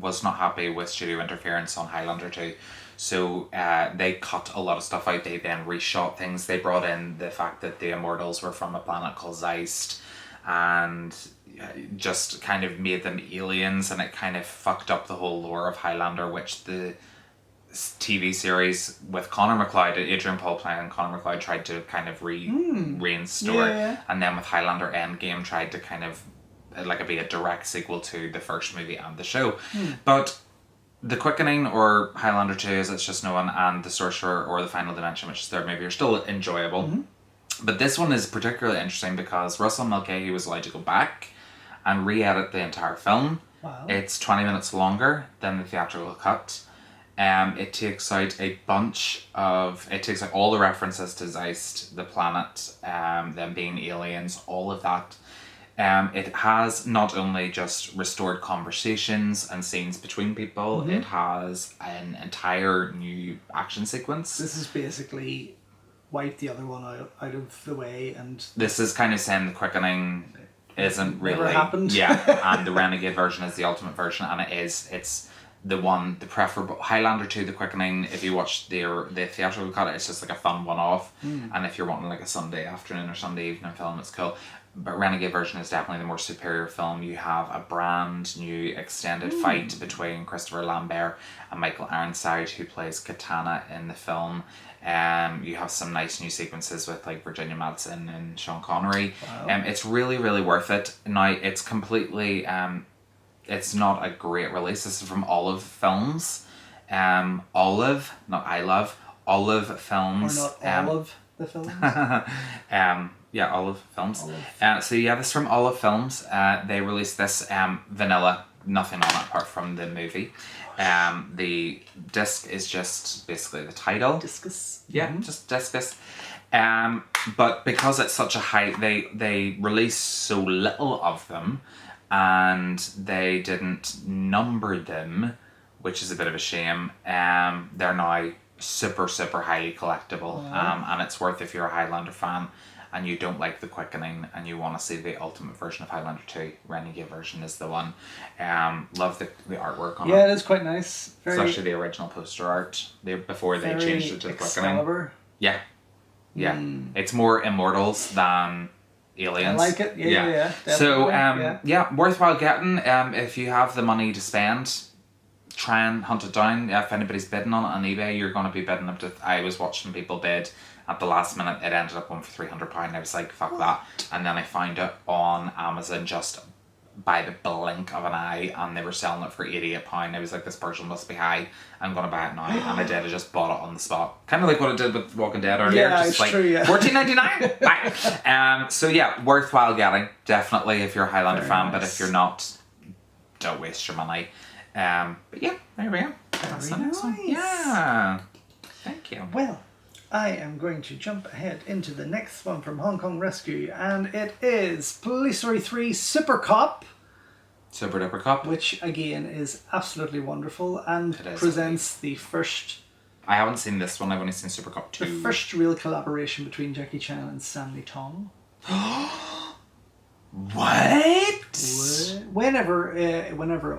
was not happy with studio interference on Highlander 2. So they cut a lot of stuff out. They then reshot things. They brought in the fact that the Immortals were from a planet called Zeist and just kind of made them aliens, and it kind of fucked up the whole lore of Highlander, which the TV series with Conor McLeod, Adrian Paul playing Conor McLeod, tried to kind of restore, and then with Highlander Endgame tried to kind of be a direct sequel to the first movie and the show. But The Quickening, or Highlander 2 as it's just known, and The Sorcerer or The Final Dimension, which is their movie, are still enjoyable. But this one is particularly interesting because Russell Mulcahy was allowed to go back and re-edit the entire film. Wow. It's 20 minutes longer than the theatrical cut. It takes out all the references to Zeist, the planet, them being aliens, all of that. It has not only just restored conversations and scenes between people, it has an entire new action sequence. This is basically wipe the other one out of the way, and this is kind of saying The Quickening isn't really never happened. And the Renegade version is the ultimate version, and it's the preferable. Highlander 2 The Quickening, if you watch the theatrical cut, it's just like a fun one-off, and if you're wanting like a Sunday afternoon or Sunday evening film, it's cool. But Renegade version is definitely the more superior film. You have a brand new extended fight between Christopher Lambert and Michael Ironside, who plays Katana in the film. You have some nice new sequences with like Virginia Madsen and Sean Connery. Wow. It's really, really worth it. Now, it's completely... it's not a great release. This is from Olive Films. Olive, not I Love. Olive Films. Or not all of the films. Olive Films. So this is from Olive Films. They released this vanilla nothing on it apart from the movie. The disc is just basically the title. Discus. Yeah, just discus. But because it's such a high, they released so little of them, and they didn't number them, which is a bit of a shame. They're now super, super highly collectible. And it's worth, if you're a Highlander fan and you don't like the quickening and you want to see the ultimate version of Highlander 2, Renegade version is the one. Love the artwork on it. Yeah, it is quite nice. Very, Especially the original poster art before they very changed it to the quickening. Excalibur. Yeah. Yeah. It's more Immortals than Aliens. I like it. Yeah. So, definitely. yeah, worthwhile getting. If you have the money to spend, try and hunt it down. If anybody's bidding on it on eBay, you're going to be bidding up to... I was watching people bid. At the last minute, it ended up going for £300. I was like, fuck that. And then I found it on Amazon just by the blink of an eye, and they were selling it for £88. I was like, this person must be high. I'm going to buy it now. And I did. I just bought it on the spot. Kind of like what I did with Walking Dead earlier. Yeah, just it's like true, yeah. $14.99. Bye. So yeah, worthwhile getting. Definitely if you're a Highlander Very fan, but nice. if you're not, don't waste your money. But yeah, there we go. That's the next one. nice. Yeah. Thank you. Well, I am going to jump ahead into the next one from Hong Kong Rescue, and it is Police Story 3 Super Cop, Super Duper Cup. which again is absolutely wonderful and It is, presents the first I haven't seen this one. I've only seen Super Cup 2. the first real collaboration between Jackie Chan and Stanley Tong. What? Whenever it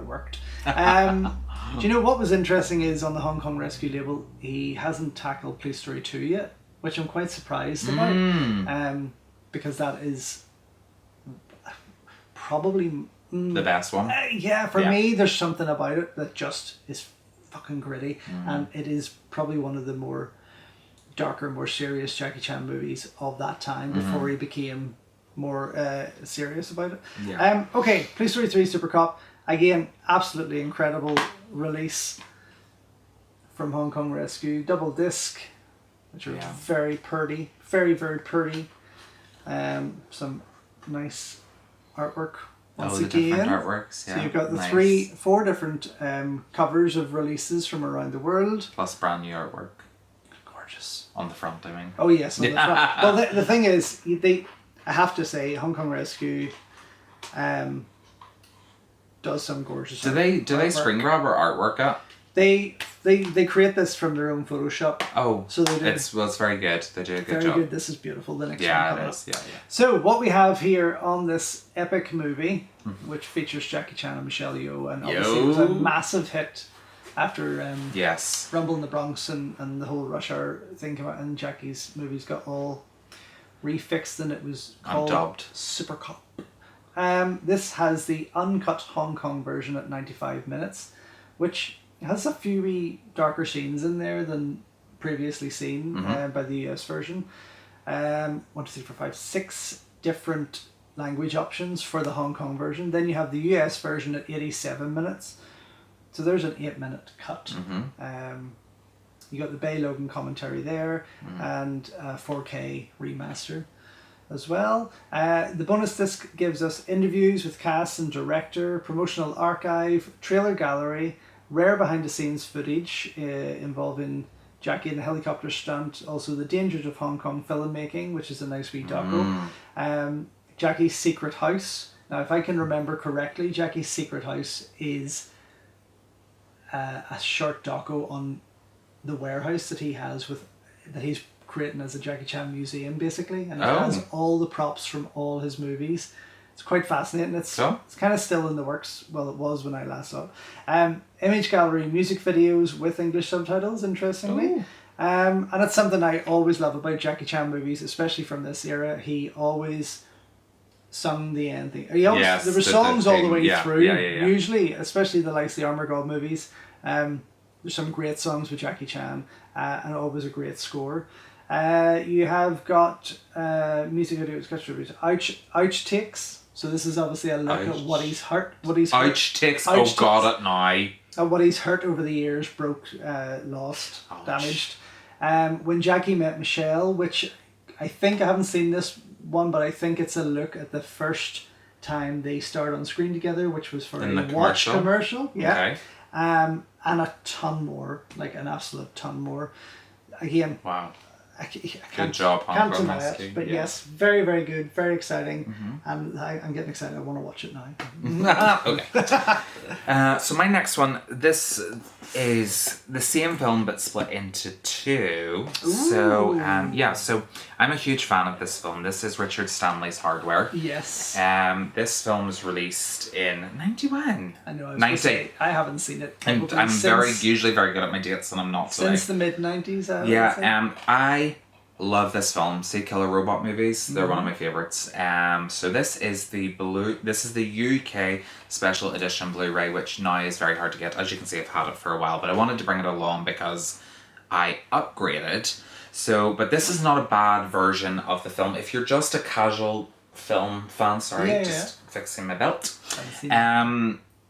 worked. Do you know what was interesting is on the Hong Kong Rescue label, he hasn't tackled Police Story 2 yet, which I'm quite surprised about, because that is probably The best one. for me, there's something about it that just is fucking gritty, and it is probably one of the more darker, more serious Jackie Chan movies of that time before he became more serious about it. Yeah. Okay, Police Story 3 Super Cop. Again, absolutely incredible release from Hong Kong Rescue. Double disc, which are very pretty. Very, very pretty. Some nice artwork once the again. different artworks. Yeah. So you've got the 4 different covers of releases from around the world. Plus brand new artwork. Gorgeous. On the front, I mean. Oh yes, on the front. Well, the thing is, I have to say, Hong Kong Rescue does some gorgeous. Do they artwork. screen grab or artwork up? They create this from their own Photoshop. Oh, so they do. It's very good. They do a good Very job. good. This is beautiful. The next one Yeah, coming it up. is. Yeah. So what we have here on this epic movie, which features Jackie Chan and Michelle Yeoh, and obviously it was a massive hit after Yes. Rumble in the Bronx and the whole Rush Hour thing came out, and Jackie's movies got all refixed, and it was called dubbed. Super Cop. This has the uncut Hong Kong version at 95 minutes, which has a few wee darker scenes in there than previously seen by the US version. 1, 2, 3, 4, 5, 6 different language options for the Hong Kong version. Then you have the US version at 87 minutes. So there's an 8-minute cut. You got the Bay Logan commentary there and 4K remaster as well. The bonus disc gives us interviews with cast and director, promotional archive, trailer gallery, rare behind the scenes footage involving Jackie in the helicopter stunt, also the dangers of Hong Kong filmmaking, which is a nice wee doco. Jackie's secret house. Now, if I can remember correctly, Jackie's secret house is a short doco on the warehouse that he has that he's creating as a Jackie Chan museum, basically, and it has all the props from all his movies. It's quite fascinating. It's kind of still in the works. Well, it was when I last saw it. Image gallery, music videos with English subtitles, interestingly. And it's something I always love about Jackie Chan movies, especially from this era. He always sung the ending. There were songs all the way through, usually, especially the likes of the Armour God movies. There's some great songs with Jackie Chan, and always a great score. You have got music videos, outtakes. So this is obviously a look at what he's hurt. Outtakes. Oh, got it now. What he's hurt over the years, broke, lost, damaged. When Jackie met Michelle, which I think I haven't seen this one, but I think it's a look at the first time they starred on screen together, which was for In a the watch commercial? commercial. Yeah. Okay. And a ton more, like an absolute ton more. Again, Wow. I can't, Good job, Hong can't Kong deny Rescue. it. But Yeah. yes, very, very good, very exciting. And I'm getting excited. I want to watch it now. Okay. So my next one, this is the same film but split into two. So so I'm a huge fan of this film. This is Richard Stanley's Hardware. Yes. This film was released in 91. I know. I was 90. gonna say, I haven't seen it. I'm usually very good at my dates, and I'm not today. Since the mid-90s. I love this film. Say Killer Robot movies. They're one of my favorites. So this is the UK special edition Blu-ray, which now is very hard to get. As you can see, I've had it for a while, but I wanted to bring it along because I upgraded. But this is not a bad version of the film. If you're just a casual film fan, fixing my belt.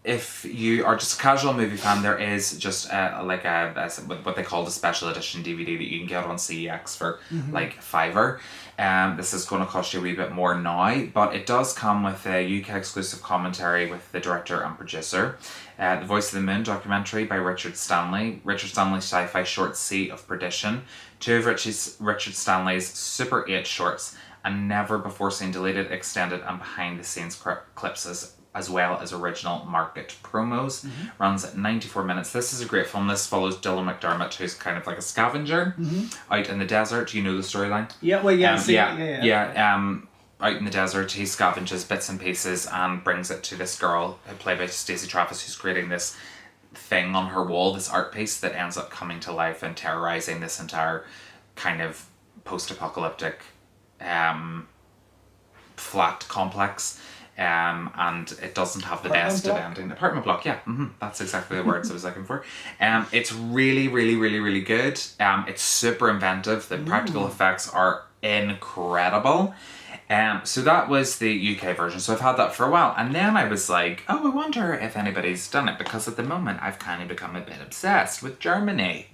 If you are just a casual movie fan, there is just what they call the special edition DVD that you can get on CEX for like $5. This is going to cost you a wee bit more now, but it does come with a UK exclusive commentary with the director and producer. The Voice of the Moon documentary by Richard Stanley. Richard Stanley's sci-fi short Sea of Perdition. 2 of Richard Stanley's Super 8 shorts, and never before seen deleted, extended and behind the scenes clips as well as original market promos. Runs at 94 minutes. This is a great film. This follows Dylan McDermott, who's kind of like a scavenger out in the desert. You know the storyline? Yeah, well, out in the desert, he scavenges bits and pieces and brings it to this girl, played by Stacey Travis, who's creating this thing on her wall, this art piece that ends up coming to life and terrorizing this entire kind of post-apocalyptic flat complex. And it doesn't have the best of ending. Apartment block, yeah. That's exactly the words I was looking for. It's really, really, really, really good. It's super inventive. The practical effects are incredible. So that was the UK version. So I've had that for a while. And then I was like, I wonder if anybody's done it. Because at the moment, I've kind of become a bit obsessed with Germany.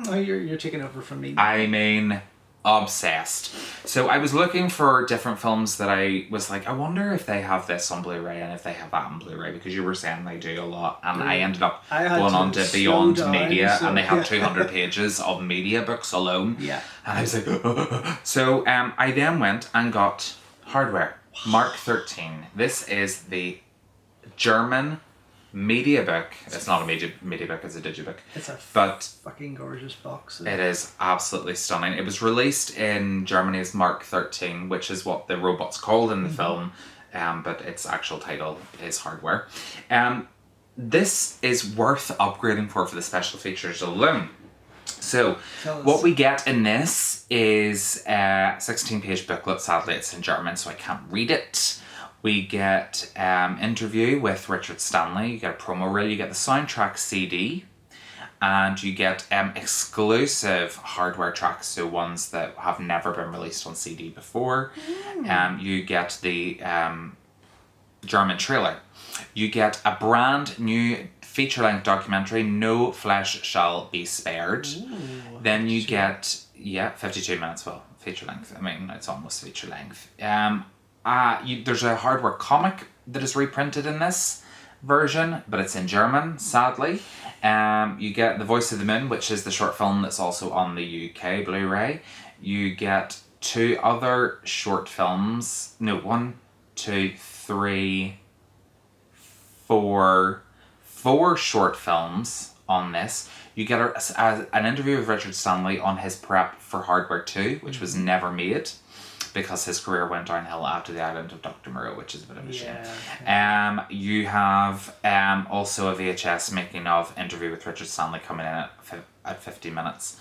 Oh, you're taking over from me. I mean, obsessed. So I was looking for different films that I was like, I wonder if they have this on Blu-ray and if they have that on Bluray, because you were saying they do a lot, and I ended up going on to Beyond Media, and they have 200 pages of media books alone. Yeah. And I was like, So I then went and got Hardware, Mark 13. This is the German mediabook. It's not a mediabook, it's a digibook. It's a fucking gorgeous box. It is absolutely stunning. It was released in Germany as Mark 13, which is what the robot's called in the film, but its actual title is Hardware. This is worth upgrading for the special features alone. So, what we get in this is a 16-page booklet. Sadly, it's in German, so I can't read it. We get interview with Richard Stanley, you get a promo reel, you get the soundtrack CD, and you get exclusive hardware tracks, so ones that have never been released on CD before. You get the German trailer. You get a brand new feature-length documentary, No Flesh Shall Be Spared. Then you get, 52 minutes, well, feature-length. I mean, it's almost feature-length. There's a hardware comic that is reprinted in this version, but it's in German, sadly. You get The Voice of the Moon, which is the short film that's also on the UK Blu-ray. You get 2 other short films. No, 1, 2, 3, 4 short films on this. You get an interview with Richard Stanley on his prep for Hardware 2, which was never made, because his career went downhill after The Island of Dr. Moreau, which is a bit of a shame. You have also a VHS making of interview with Richard Stanley coming in at 50 minutes.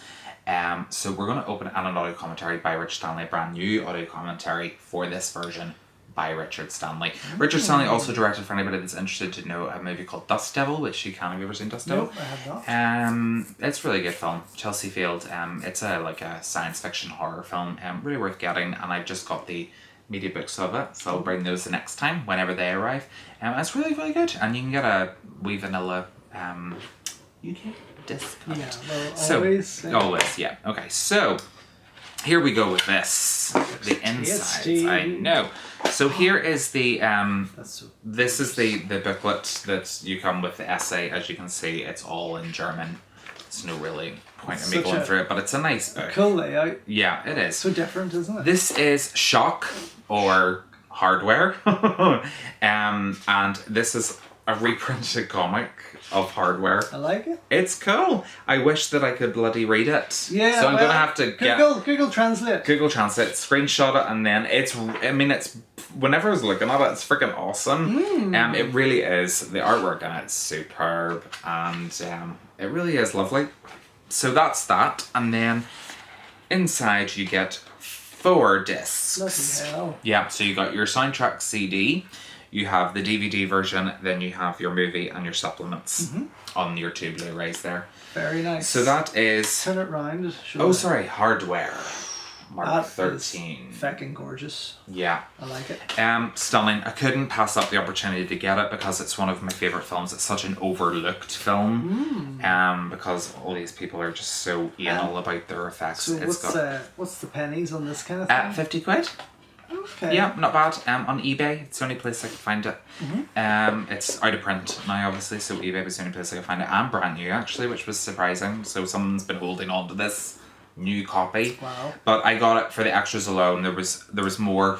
So we're going to open an audio commentary by Richard Stanley, a brand new audio commentary for this version by Richard Stanley. Richard Stanley also directed, for anybody that's interested to know, a movie called Dust Devil, which you can. Have you ever seen Dust Devil? Nope, I have not. It's a really good film. Chelsea Field. It's a science fiction horror film. Really worth getting, and I've just got the media books of it, so I'll bring those the next time whenever they arrive. It's really, really good, and you can get a wee vanilla UK discount. Yeah, well, always. Always, yeah. Okay, so here we go with this. The insides. I know. So here is the this is the booklet that you come with the essay. As you can see, it's all in German. There's no really point in me going through it, but it's a nice book. Cool layout. Yeah, it is. So different, isn't it? This is Shock, or Hardware. And this is a reprinted comic of Hardware. I like it. It's cool. I wish that I could bloody read it. Yeah. So I'm gonna have to Google Translate. Google Translate, screenshot it, and then it's. Whenever I was looking at it, it's freaking awesome. It really is. The artwork in it's superb, and it really is lovely. So that's that, and then inside you get 4 discs. Bloody hell. Yeah. So you got your soundtrack CD. You have the DVD version, then you have your movie and your supplements on your 2 Blu-rays there. Very nice. So that is... Turn it round. Sorry, Hardware. Mark 13. Feckin' gorgeous. Yeah. I like it. Stunning. I couldn't pass up the opportunity to get it because it's one of my favourite films. It's such an overlooked film. Because all these people are just so anal about their effects. So what's the pennies on this kind of thing? 50 quid. Okay. Yeah, not bad. On eBay, it's the only place I could find it. It's out of print now, obviously, so eBay was the only place I could find it. And brand new, actually, which was surprising. So someone's been holding on to this new copy. Wow. But I got it for the extras alone. There was more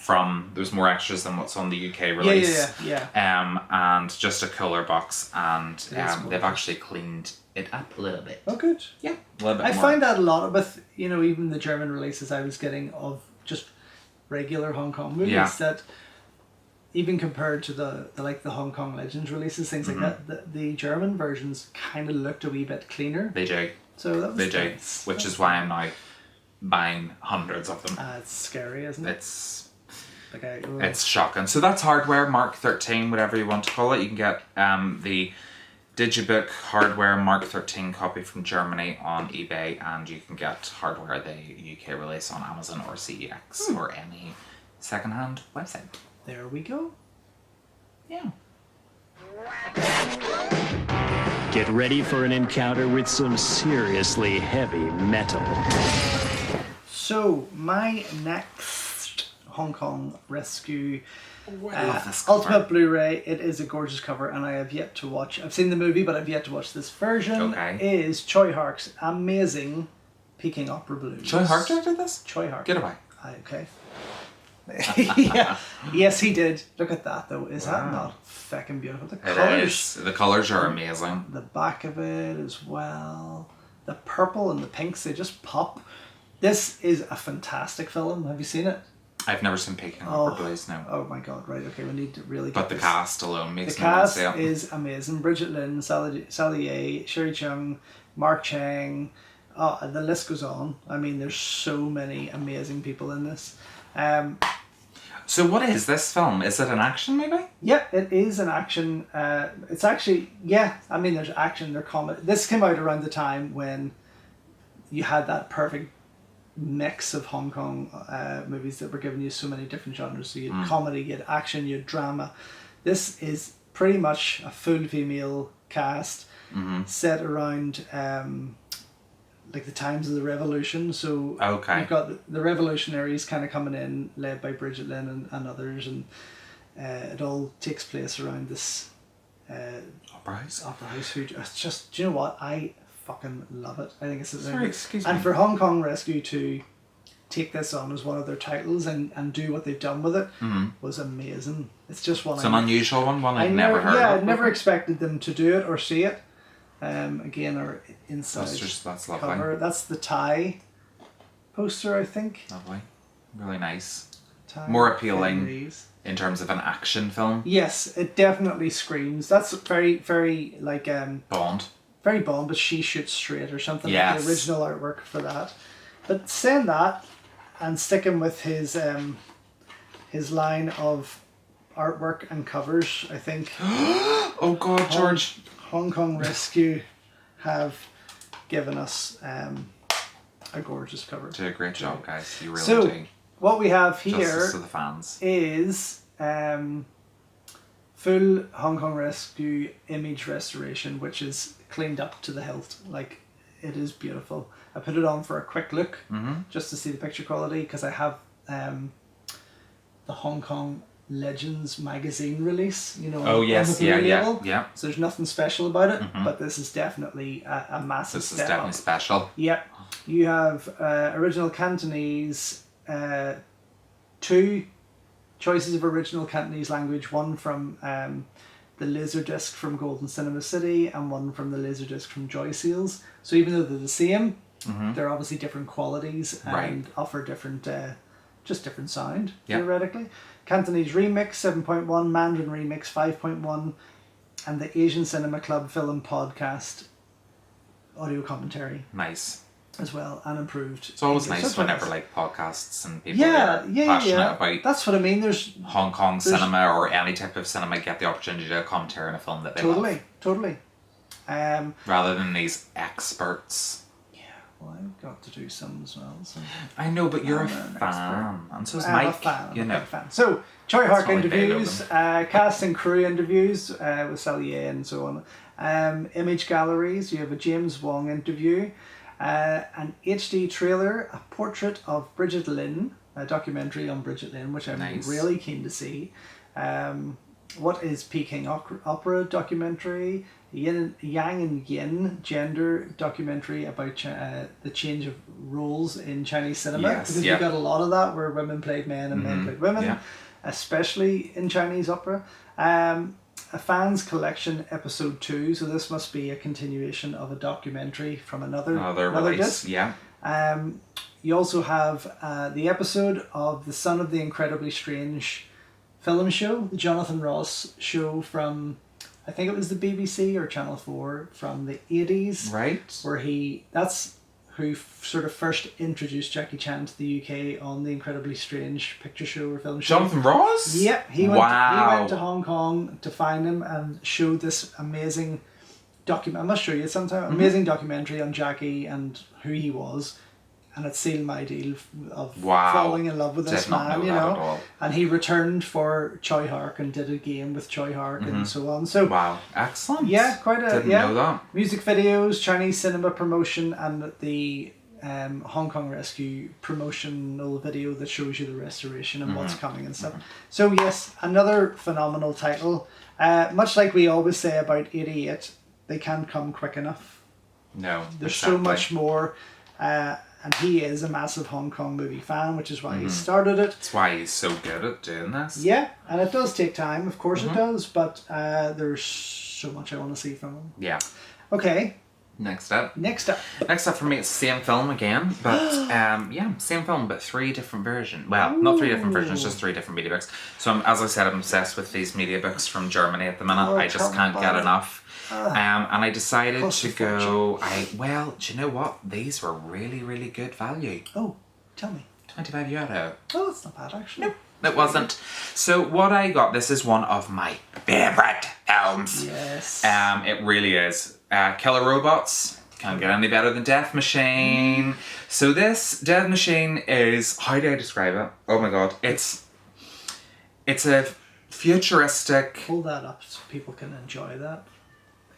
more extras than what's on the UK release. Yeah. And just a cooler box, and they've actually cleaned it up a little bit. Oh, good. Yeah, a little bit I more. find that a lot with, even the German releases I was getting of just regular Hong Kong movies, that even compared to the Hong Kong Legends releases, things like that, the German versions kind of looked a wee bit cleaner. They do. So that was They do, nice. which is why I'm now buying hundreds of them. It's scary, isn't it? It's shocking. So that's Hardware Mark 13, whatever you want to call it. You can get the Digibook Hardware Mark 13 copy from Germany on eBay, and you can get Hardware, the UK release, on Amazon or CEX or any secondhand website. There we go. Yeah. Get ready for an encounter with some seriously heavy metal. So, my next Hong Kong Rescue I love this cover. Ultimate Blu-ray, it is a gorgeous cover, and I have yet to watch, I've seen the movie, but I've yet to watch this version, is Choi Hark's amazing Peking Opera Blues. Choi Hark directed this? Choi Hark. Get away. Okay. Yeah. Yes, he did. Look at that, though. Is that not fucking beautiful? The colours. The colours are amazing. The back of it as well. The purple and the pinks, they just pop. This is a fantastic film. Have you seen it? I've never seen Peking Opera Blues, no. Oh my god, right, okay, we need to really get But the this. cast alone makes The me want to cast see it. is amazing. Bridget Lin, Sally Ye, Sherry Chung, Mark Chang. Oh, the list goes on. I mean, there's so many amazing people in this. So what is this film? Is it an action movie? Yeah, it is an action. It's actually, I mean, there's action, there's comedy. This came out around the time when you had that perfect mix of Hong Kong movies that were giving you so many different genres. So you had comedy, you had action, you had drama. This is pretty much a full female cast set around like the times of the revolution. So you've got the revolutionaries kind of coming in, led by Bridget Lin and others, and it all takes place around this Opera House. It's just, do you know what? I fucking love it. I think it's Sorry, excuse me. And for Hong Kong Rescue to take this on as one of their titles and do what they've done with it was amazing. It's just one. It's an unusual one I've never heard of. Yeah, I'd never expected them to do it or see it. Again, our inside that's lovely. cover. That's the Thai poster, I think. Lovely. Really nice. Thai More appealing Chinese. in terms of an action film. Yes, it definitely screams. That's very, very like Bond. very Bond, but she shoots straight or something. Yes. Like the original artwork for that. But saying that and sticking with his line of artwork and covers, I think Oh God, George. Hong Kong Rescue have given us a gorgeous cover. Did a great job, guys. You really So do. what we have here Justice to the fans. is full Hong Kong Rescue image restoration, which is cleaned up to the hilt. Like, it is beautiful. I put it on for a quick look just to see the picture quality because I have the Hong Kong Legends magazine release, you know. Oh yes, on the yeah, Blu-ray yeah, label. yeah. So there's nothing special about it, but this is definitely a massive This is step definitely up. special. Yep. You have original Cantonese, 2 choices of original Cantonese language, one from the Laserdisc from Golden Cinema City and one from the Laserdisc from Joy Seals. So even though they're the same, they're obviously different qualities and offer different, just different sound, theoretically. Cantonese Remix 7.1, Mandarin Remix 5.1, and the Asian Cinema Club Film Podcast audio commentary Nice. as well, and improved. It's always English nice subtitles. whenever like podcasts and people are passionate about That's what I mean. There's Hong Kong cinema or any type of cinema get the opportunity to commentary on a film that they love. totally. Rather than these experts. Well, I've got to do some as well. So. I know, but you're a I'm an fan. And so is I'm Mike. a fan. You I'm a know. big fan. So, Choi Hark why they know interviews, cast and crew interviews with Salier and so on. Image galleries, you have a James Wong interview, an HD trailer, a portrait of Bridget Lin, a documentary on Bridget Lin, which I'm Nice. really keen to see. What is Peking Opera documentary, Yang and Yin gender documentary about the change of roles in Chinese cinema. Yes, because yeah. we got a lot of that where women played men and men played women, yeah. especially in Chinese opera. A Fans Collection Episode 2, so this must be a continuation of a documentary from another release. disc. Yeah. You also have the episode of The Son of the Incredibly Strange film show, the Jonathan Ross show from, I think it was the BBC or Channel 4 from the 80s. Right. Where that's who sort of first introduced Jackie Chan to the UK on the Incredibly Strange picture show or film show. Jonathan Ross? Yep, he went to Hong Kong to find him and showed this amazing document. I must show you sometime. Amazing documentary on Jackie and who he was. And it sealed my deal of falling in love with this man, you know. And he returned for Choi Hark and did a game with Choi Hark and so on. So wow, excellent. yeah, quite a Didn't know that. Music videos, Chinese cinema promotion, and the Hong Kong Rescue promotional video that shows you the restoration and what's coming and stuff. So yes, another phenomenal title. Much like we always say about 88, they can't come quick enough. No. There's so much more. And he is a massive Hong Kong movie fan, which is why he started it. That's why he's so good at doing this. Yeah, and it does take time, of course it does, but there's so much I want to see from him. Yeah. Okay, Next up. next up. Next up for me, it's the same film again, but same film, but 3 different versions. Well, not 3 different versions, just 3 different media books. So as I said, I'm obsessed with these media books from Germany at the minute. I just can't get enough. And I decided to go. Do you know what? These were really, really good value. Oh, tell me. €25. Oh, that's not bad actually. No, it wasn't. So what I got, this is one of my favourite films. Yes. It really is. Killer Robots. Can't get any better than Death Machine. So this Death Machine is, how do I describe it? Oh my god. It's a futuristic. Hold that up so people can enjoy that.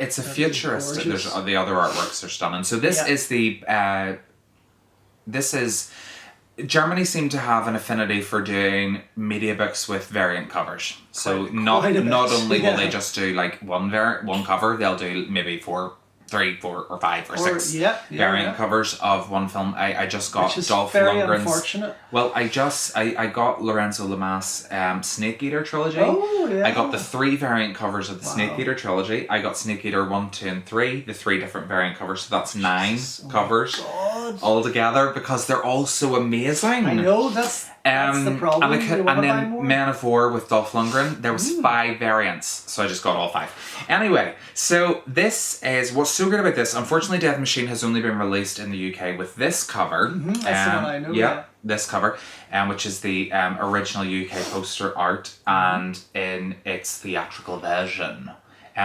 It's a That'd be futuristic. There's gorgeous. the other artworks are stunning. So this is the. This is. Germany seem to have an affinity for doing media books with variant covers. So not quite a bit. only will they just do like one cover, they'll do maybe 3, 4, or 5 or 6 variant covers of one film. I just got Which is Dolph very Lundgren's. unfortunate. Well, I got Lorenzo Lamas' Snake Eater trilogy. Oh, yeah. I got the 3 variant covers of the Snake Eater trilogy. I got Snake Eater 1, 2, and 3, the 3 different variant covers. So that's 9 covers all together because they're all so amazing. I know, that's the problem. And then Man of War with Dolph Lundgren, there was 5 variants, so I just got all 5. Anyway, so this is what's so good about this. Unfortunately, Death Machine has only been released in the UK with this cover. That's the one I know. Yeah, this cover, which is the original UK poster art, and in its theatrical version.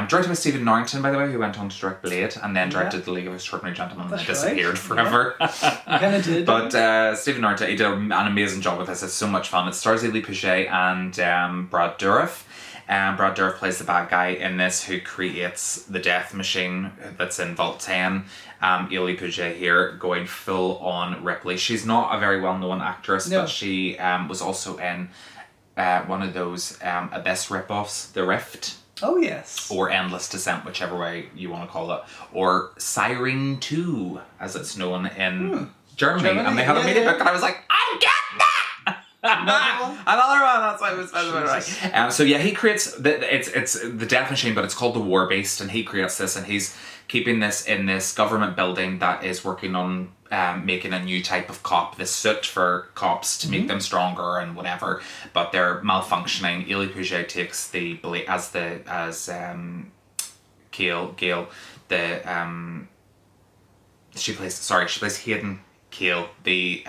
Directed by Stephen Norrington, by the way, who went on to direct Blade and then directed The League of Extraordinary Gentlemen and disappeared forever. You kind of did. But Stephen Norrington, he did an amazing job with this. It's so much fun. It stars Ely Pouget and Brad Dourif. Brad Dourif plays the bad guy in this, who creates the death machine that's in Vault 10. Eli Puget here going full on Ripley. She's not a very well known actress, No. but she was also in one of those Abyss ripoffs, The Rift. Oh, yes. Or Endless Descent, whichever way you want to call it. Or Siren 2, as it's known in Germany. And they had a mediabook, and I was like, I'm getting that! Another one. That's why I was like. So yeah, he creates it's the death machine, but it's called the War Beast, and he creates this, and he's keeping this in this government building that is working on making a new type of cop, this suit for cops to make them stronger and whatever, but they're malfunctioning. Eli Puget takes the blade as Gail, the she plays Hayden Kale, the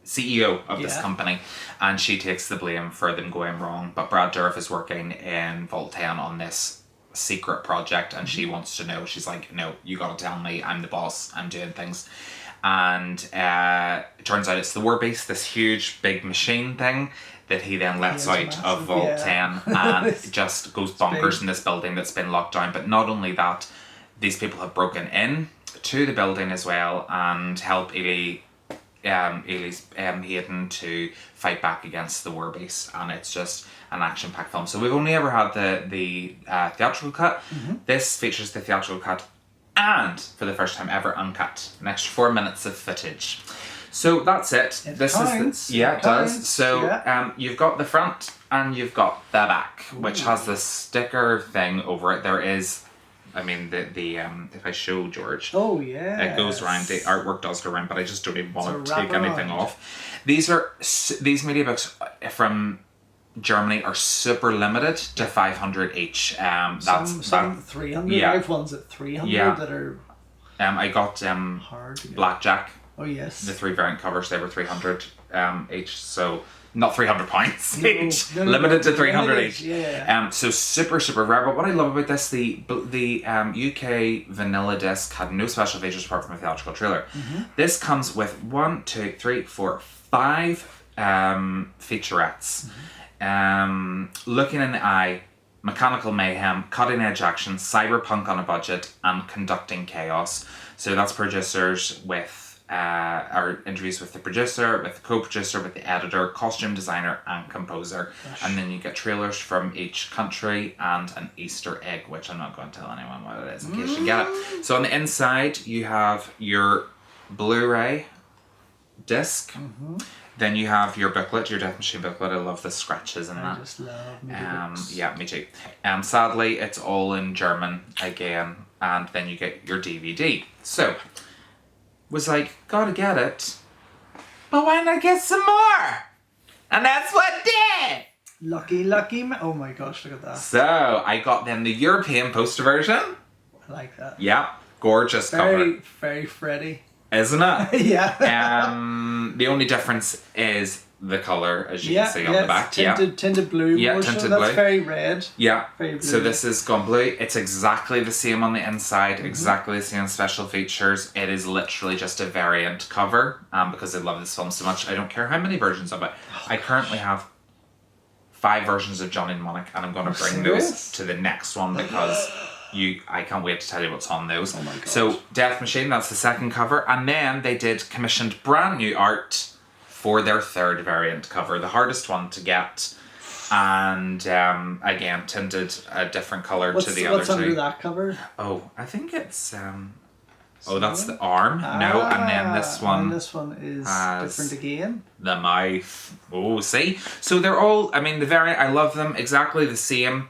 CEO of this company, and she takes the blame for them going wrong. But Brad Dourif is working in Vault 10 on this secret project, and she wants to know. She's like, no, you gotta tell me, I'm the boss, I'm doing things. And it turns out it's the War Beast, this huge big machine thing that he then lets out of Vault 10 and it just goes bonkers in this building that's been locked down. But not only that, these people have broken in to the building as well and help Eli's Hayden to fight back against the War Beast, and it's just an action-packed film. So we've only ever had the theatrical cut. This features the theatrical cut and, for the first time ever, uncut. An extra 4 minutes of footage. So that's it. It does. So you've got the front and you've got the back, which has this sticker thing over it. There is, I mean, the if I show George, it goes around. The artwork does go around, but I just don't even want to take anything off. These media books from Germany are super limited to 500 each. Some 300. I have ones at 300 that are. I got hard to get. Blackjack. Oh yes. The 3 variant covers, they were 300 each. So not 300 points each. No, limited to 300 each. Yeah. So super rare. But what I love about this, the UK vanilla disc had no special features apart from a theatrical trailer. This comes with 5 featurettes. Looking in the Eye, Mechanical Mayhem, Cutting Edge Action, Cyberpunk on a Budget, and Conducting Chaos. So that's producers with our interviews with the producer, with the co-producer, with the editor, costume designer, and composer. And then you get trailers from each country and an Easter egg, which I'm not going to tell anyone what it is in case you get it. So on the inside, you have your Blu-ray disc. Then you have your booklet, your Death Machine booklet. I love the scratches in that. I just love media books. Yeah, me too. Sadly, it's all in German again, and then you get your DVD. So, was like, gotta get it, but why not get some more? And that's what I did! Lucky oh my gosh, look at that. So, I got them the European poster version. I like that. Yeah, gorgeous cover. Very Freddy. Isn't it? Yeah. The only difference is the colour, as you can see on the back. Tinted blue. Yeah, more tinted so. blue. That's very red. Yeah. Very blue. So this is gone blue. It's exactly the same on the inside, exactly the same special features. It is literally just a variant cover, because I love this film so much. I don't care how many versions of it. I currently have 5 versions of Johnny Mnemonic, and I'm going to bring those to the next one because I can't wait to tell you what's on those. Oh my God. So Death Machine, that's the second cover, and then they did commissioned brand new art for their third variant cover, the hardest one to get, and again tinted a different colour to the other two. What's under that cover? Oh, I think it's that's the arm. No, and then this one. And this one is different again. The mouth. Oh, see? So they're all, I mean, the variant, I love them, exactly the same.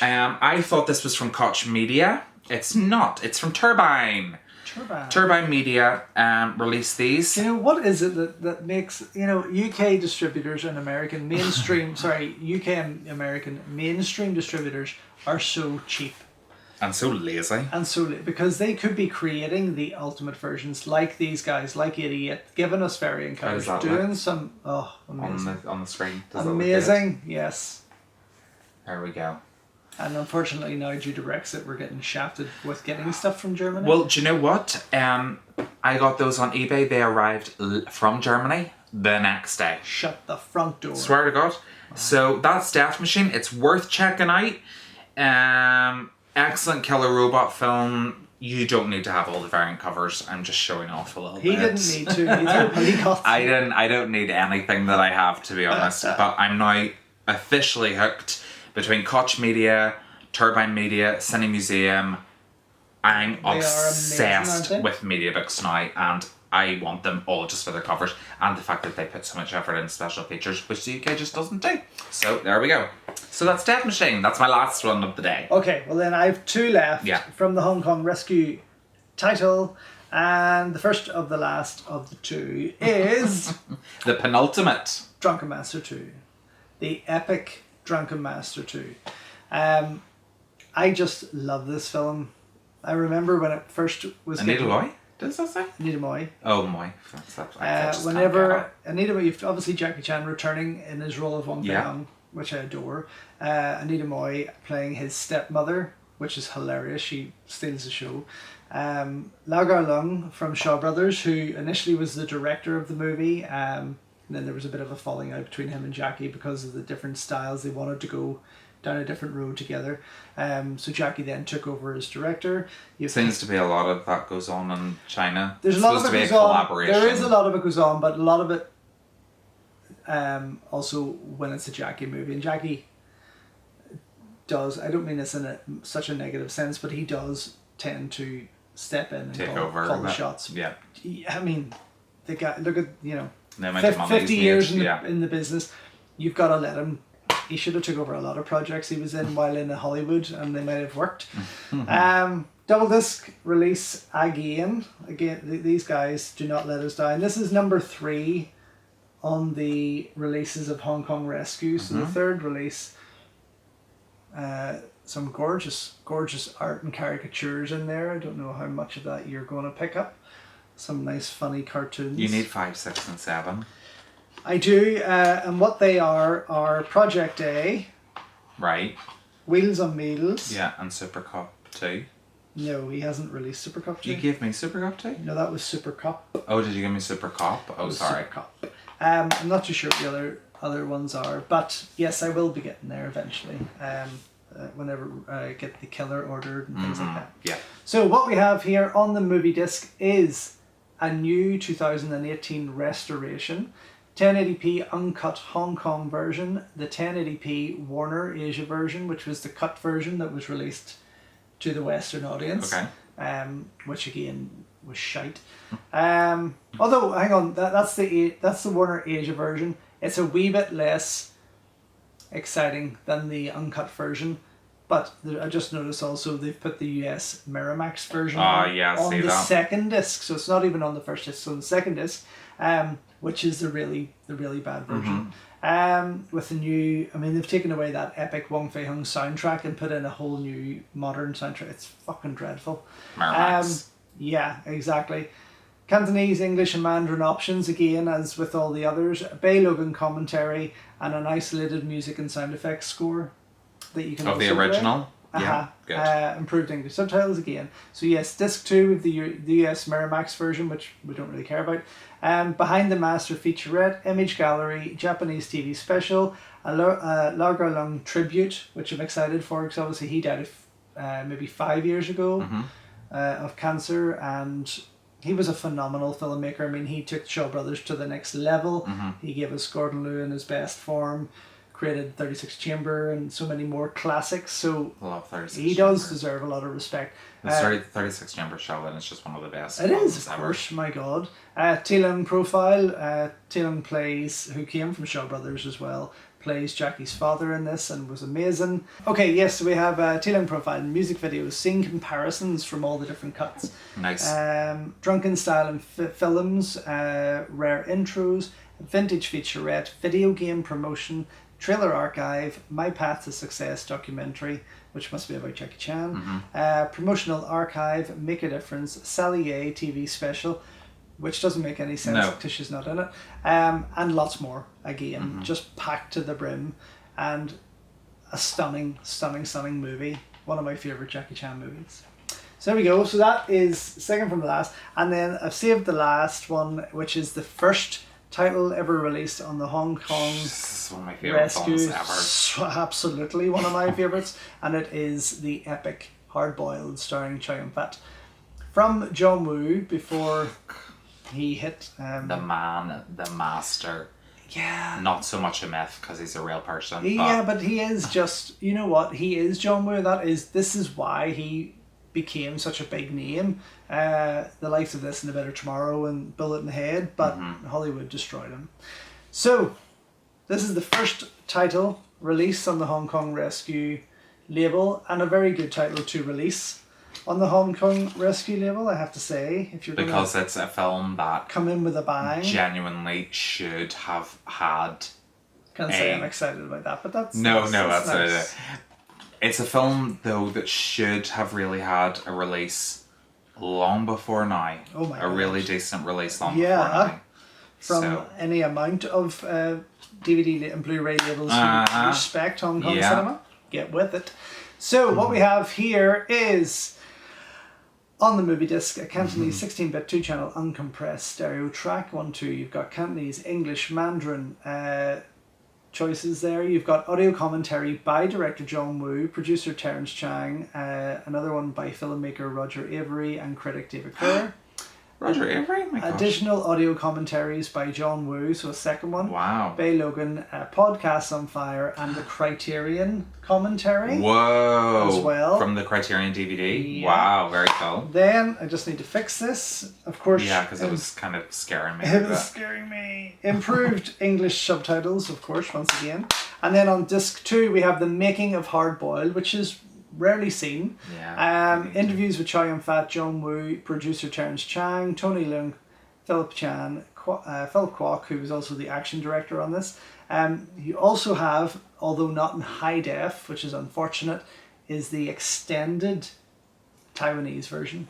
I thought this was from Koch Media. It's not. It's from Turbine. Turbine Media released these. You know, what is it that makes, UK distributors and American mainstream, UK and American mainstream distributors are so cheap. And so lazy. Because they could be creating the ultimate versions like these guys, like Idiot, giving us variant covers, doing some, amazing. On the screen. Amazing, yes. There we go. And unfortunately now, due to Brexit, we're getting shafted with getting stuff from Germany. Well, do you know what? I got those on eBay. They arrived from Germany the next day. Shut the front door. Swear to God. So that's Death Machine. It's worth checking out. Excellent killer robot film. You don't need to have all the variant covers. I'm just showing off a little bit. He didn't need to either, but he got I don't need anything that I have, to be honest. But I'm now officially hooked between Koch Media, Turbine Media, Cine Museum. I'm obsessed with mediabooks now, and I want them all just for their covers and the fact that they put so much effort in special features, which the UK just doesn't do. So there we go. So that's Death Machine. That's my last one of the day. Okay, well then I have two left from the Hong Kong Rescue title, and the first of the last of the two is the penultimate. Drunken Master 2. The epic Drunken Master 2. I just love this film. I remember when it first was Anita Loy? Does that say? Anita Moy. Oh, Moy. Whenever Anita Moy, you've obviously Jackie Chan returning in his role of Wong Fei-hung, which I adore. Anita Moy playing his stepmother, which is hilarious. She steals the show. Lau Gar-lung from Shaw Brothers, who initially was the director of the movie. And then there was a bit of a falling out between him and Jackie because of the different styles. They wanted to go down a different road together. So Jackie then took over as director. Seems to be a lot of that goes on in China. There's a lot of it goes on. There is a lot of it goes on, but a lot of it also when it's a Jackie movie. And Jackie does, I don't mean this in such a negative sense, but he does tend to step in and call the shots. Yeah. I mean, the guy, look at, 50 years in the business. You've got to let him. He should have took over a lot of projects he was in while in Hollywood, and they might have worked. Double disc release again. These guys do not let us down. This is number 3 on the releases of Hong Kong Rescue. So the third release, some gorgeous art and caricatures in there. I don't know how much of that you're going to pick up. Some nice funny cartoons. You need 5, 6 and 7. I do, and what they are Project A. Right. Wheels on Meals. Yeah, and Super Cop 2. No, he hasn't released Super Cop 2. You gave me Super Cop 2? No, that was Super Cop. Oh, did you give me Super Cop? Oh, sorry. Super Cop. I'm not too sure what the other ones are, but yes, I will be getting there eventually. Whenever I get the killer ordered and things like that. Yeah. So what we have here on the movie disc is a new 2018 restoration. 1080p uncut Hong Kong version, the 1080p Warner Asia version, which was the cut version that was released to the Western audience. Okay. Which again was shite. Although, hang on, that's the Warner Asia version. It's a wee bit less exciting than the uncut version. But I just noticed also they've put the US Miramax version on the second disc, so it's not even on the first disc, so on the second disc. Which is the really bad version. With the new, they've taken away that epic Wong Fei-hung soundtrack and put in a whole new modern soundtrack. It's fucking dreadful. Yeah, exactly. Cantonese, English and Mandarin options again, as with all the others. Bay Logan commentary and an isolated music and sound effects score that you can of the original. Yeah, good. Improved English subtitles again. So yes, disc 2 of the US Miramax version, which we don't really care about. Behind the Master featurette, image gallery, Japanese TV special, a Lau Gar-lung tribute, which I'm excited for because obviously he died maybe 5 years ago of cancer, and he was a phenomenal filmmaker. He took Shaw Brothers to the next level. He gave us Gordon Liu in his best form. Created 36 Chamber and so many more classics, so I love 36 he does deserve a lot of respect. 36 Chamber Shaolin is just one of the best. It is, of course, my god. Taylung profile. Taylung plays, who came from Shaw Brothers as well, plays Jackie's father in this and was amazing. Okay, yes, so we have Taylung profile, music videos, scene comparisons from all the different cuts. Nice. Drunken style and films, rare intros, vintage featurette, video game promotion, trailer archive, My Path to Success documentary, which must be about Jackie Chan, promotional archive, Make a Difference, Sally A TV special, which doesn't make any sense because she's not in it, and lots more, again, just packed to the brim, and a stunning movie, one of my favourite Jackie Chan movies. So there we go, so that is second from the last, and then I've saved the last one, which is the first title ever released on the Hong Kong This is one of my favorite Rescue. films ever. Absolutely one of my favorites, and it is the epic Hard Boiled, starring Chow Yun-fat. From John Woo before he hit The man, the master. yeah. Not so much a myth because he's a real person. Yeah, but he is just, you know what, he is John Woo. This is why he became such a big name. The likes of this and A Better Tomorrow and Bullet in the Head, but Hollywood destroyed him. So, this is the first title released on the Hong Kong Rescue label, and a very good title to release on the Hong Kong Rescue label, I have to say. If you're because it's a film that come in with a bang. genuinely should have had. Can't say I'm excited about that, but that's No, that's nice. it. It's a film though that should have really had a release long before now. Oh my A really gosh. decent release long Yeah. before now. From So, any amount of DVD and Blu-ray labels who Uh-huh. respect Hong Kong Yeah. cinema, get with it. So what we have here is, on the movie disc, a Cantonese 16-bit 2-channel uncompressed stereo track. 1-2. You've got Cantonese, English, Mandarin choices there. You've got audio commentary by director John Woo, producer Terence Chang, another one by filmmaker Roger Avery and critic David Kerr. Roger Avery? My gosh. Additional audio commentaries by John Woo, so a second one. Wow. Bay Logan, Podcasts on Fire, and the Criterion commentary. Whoa. As well. From the Criterion DVD? Yeah. Wow, very cool. Then, I just need to fix this. Of course, Yeah, because it was kind of scaring me. it was scaring me. Improved English subtitles, of course, once again. And then on disc 2, we have The Making of Hard Boiled, which is rarely seen. Yeah. Interviews with Chow Yun-fat, John Woo, producer Terence Chang, Tony Leung, Philip Chan, Philip Kwok, who was also the action director on this. You also have, although not in high def, which is unfortunate, is the extended Taiwanese version.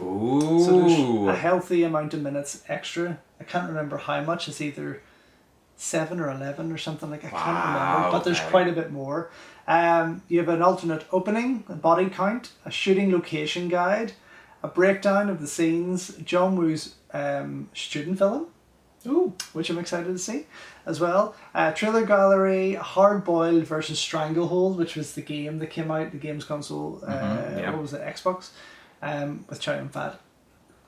Ooh. So there's a healthy amount of minutes extra. I can't remember how much. It's either 7 or 11 or something like I can't remember, but there's okay. quite a bit more. You have an alternate opening, a body count, a shooting location guide, a breakdown of the scenes, John Woo's student film, which I'm excited to see as well. Trailer gallery, Hard Boiled versus Stranglehold, which was the game that came out, the games console, yeah. what was it, Xbox, with Chow Yun-fat,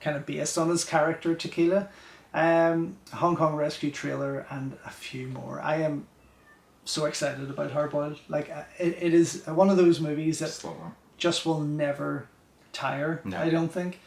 kind of based on his character Tequila. Hong Kong Rescue trailer, and a few more. I am so excited about Hard Boiled. Like, it is one of those movies that just will never tire. No. I don't think.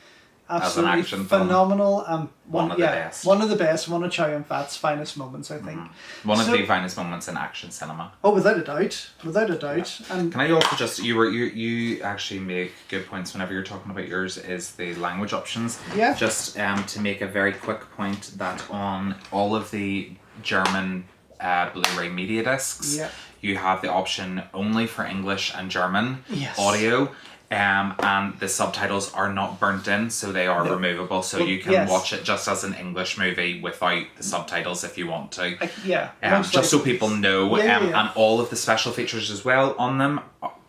As an Absolutely action film, phenomenal. one of the best. One of the best. One of Chow Yun-fat's finest moments, I think. One of So- the finest moments in action cinema. Oh, without a doubt, without a doubt. And Can I also just you actually make good points whenever you're talking about yours is the language options. Yeah. Just to make a very quick point that on all of the German Blu-ray media discs, Yeah. you have the option only for English and German Yes. audio. And the subtitles are not burnt in, so they are removable. So Well, you can yes. watch it just as an English movie without the subtitles if you want to. most Just so likely. people know, Yeah, yeah. and all of the special features as well on them,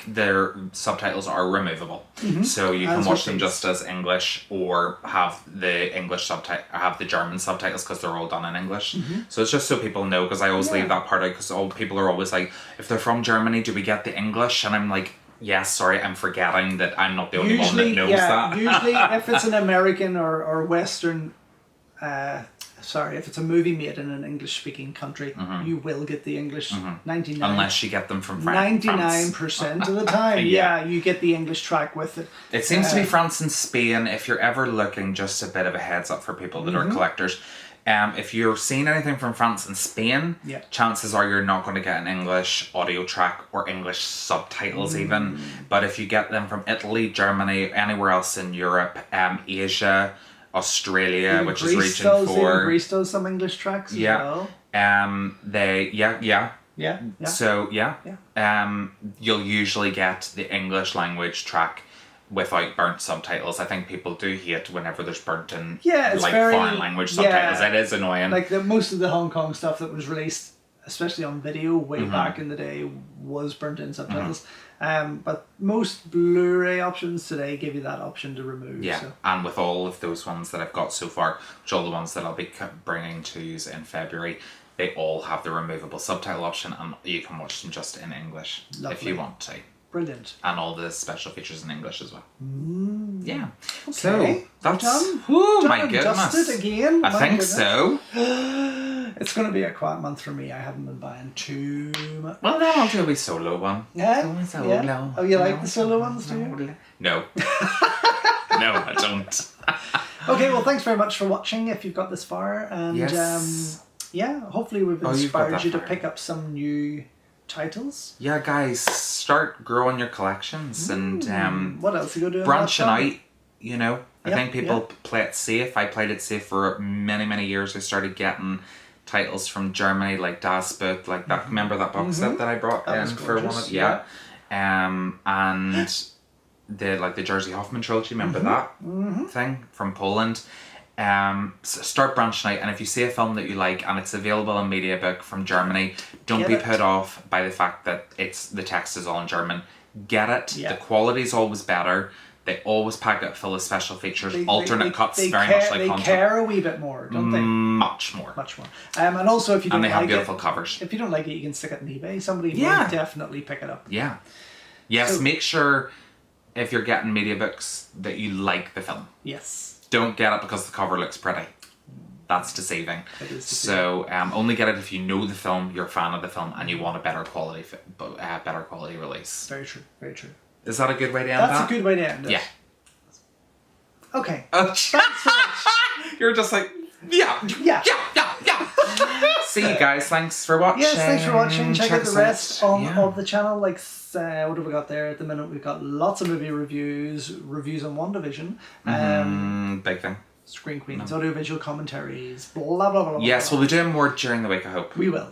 their subtitles are removable. So you can As watch with them these. just as English or have the English subtitle, have the German subtitles because they're all done in English. So it's just so people know, because I always leave that part out because all people are always like, if they're from Germany, do we get the English? And I'm like, yes, sorry, I'm forgetting that I'm not the only one that knows that. Usually if it's an American or Western, if it's a movie made in an English-speaking country, you will get the English 99. Unless you get them from France. 99% of the time, Yeah. you get the English track with it. It seems to be France and Spain. If you're ever looking, just a bit of a heads up for people that are collectors. If you're seeing anything from France and Spain, Yeah. chances are you're not going to get an English audio track or English subtitles even. But if you get them from Italy, Germany, anywhere else in Europe, Asia, Australia, Even which is Greece region even 4. Greece does some English tracks as Yeah. well. Yeah. So you'll usually get the English language track without burnt subtitles. I think people do hate whenever there's burnt in Yeah, it's like very- foreign language yeah. subtitles. It is annoying. Like most of the Hong Kong stuff that was released especially on video way back in the day, was burnt in subtitles. But most Blu-ray options today give you that option to remove. Yeah, So. and with all of those ones that I've got so far, which are all the ones that I'll be bringing to you in February, they all have the removable subtitle option, and you can watch them just in English if you want to. Brilliant. And all the special features in English as well. Yeah. Okay. So that's Done. oh Done my and goodness. dusted again. I My think goodness. so. It's going to be a quiet month for me. I haven't been buying too much. Well, then I'll do a wee solo one. Yeah? Solo. Yeah? Oh, you like the solo ones, do you? No. No, I don't. Okay, well, thanks very much for watching if you've got this far. And Yes. yeah, hopefully we've you've got inspired that you to far. pick up some new titles. Yeah, guys, start growing your collections and What else are you going to do? branching out, you know. I Yep, think people play it safe. I played it safe for many, many years. I started getting titles from Germany like Das Book, like that. Remember that box set that I brought That in was for one gorgeous, of and the Jersey Hoffman trilogy, remember that thing from Poland. Start branching out, and if you see a film that you like and it's available on mediabook from Germany, don't Get be it. put off by the fact that the text is all in German. Get it. Yeah. The quality is always better. They always pack it full of special features, alternate cuts, they very care, much like they content. care a wee bit more, don't they? Much more. Much more. And also, if you don't And they have like beautiful it, covers. if you don't like it, you can stick it on eBay. Somebody Yeah. will definitely pick it up. Yeah. Yes, So- make sure if you're getting media books that you like the film. Yes. Don't get it because the cover looks pretty. That's deceiving. It is So only get it if you know the film, you're a fan of the film, and you want a better quality release. Very true. Very true. Is that a good way to end That's that? a good way to end it. Yeah. Okay. You're just like, yeah. Yeah. See you guys. Thanks for watching. Yes, thanks for watching. Check out us the rest Yeah. of the channel. Like, what have we got there at the minute? We've got lots of movie reviews on WandaVision, Big thing. Screen Queens, audiovisual commentaries, blah, blah, blah, blah. Yes, blah. we'll be doing more during the week, I hope. We will.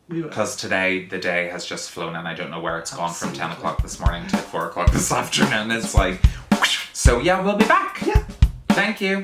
Because today, the day has just flown and I don't know where it's gone from 10 Absolutely. o'clock this morning to 4 o'clock this afternoon. It's like, whoosh. So yeah, we'll be back. Yeah. Thank you.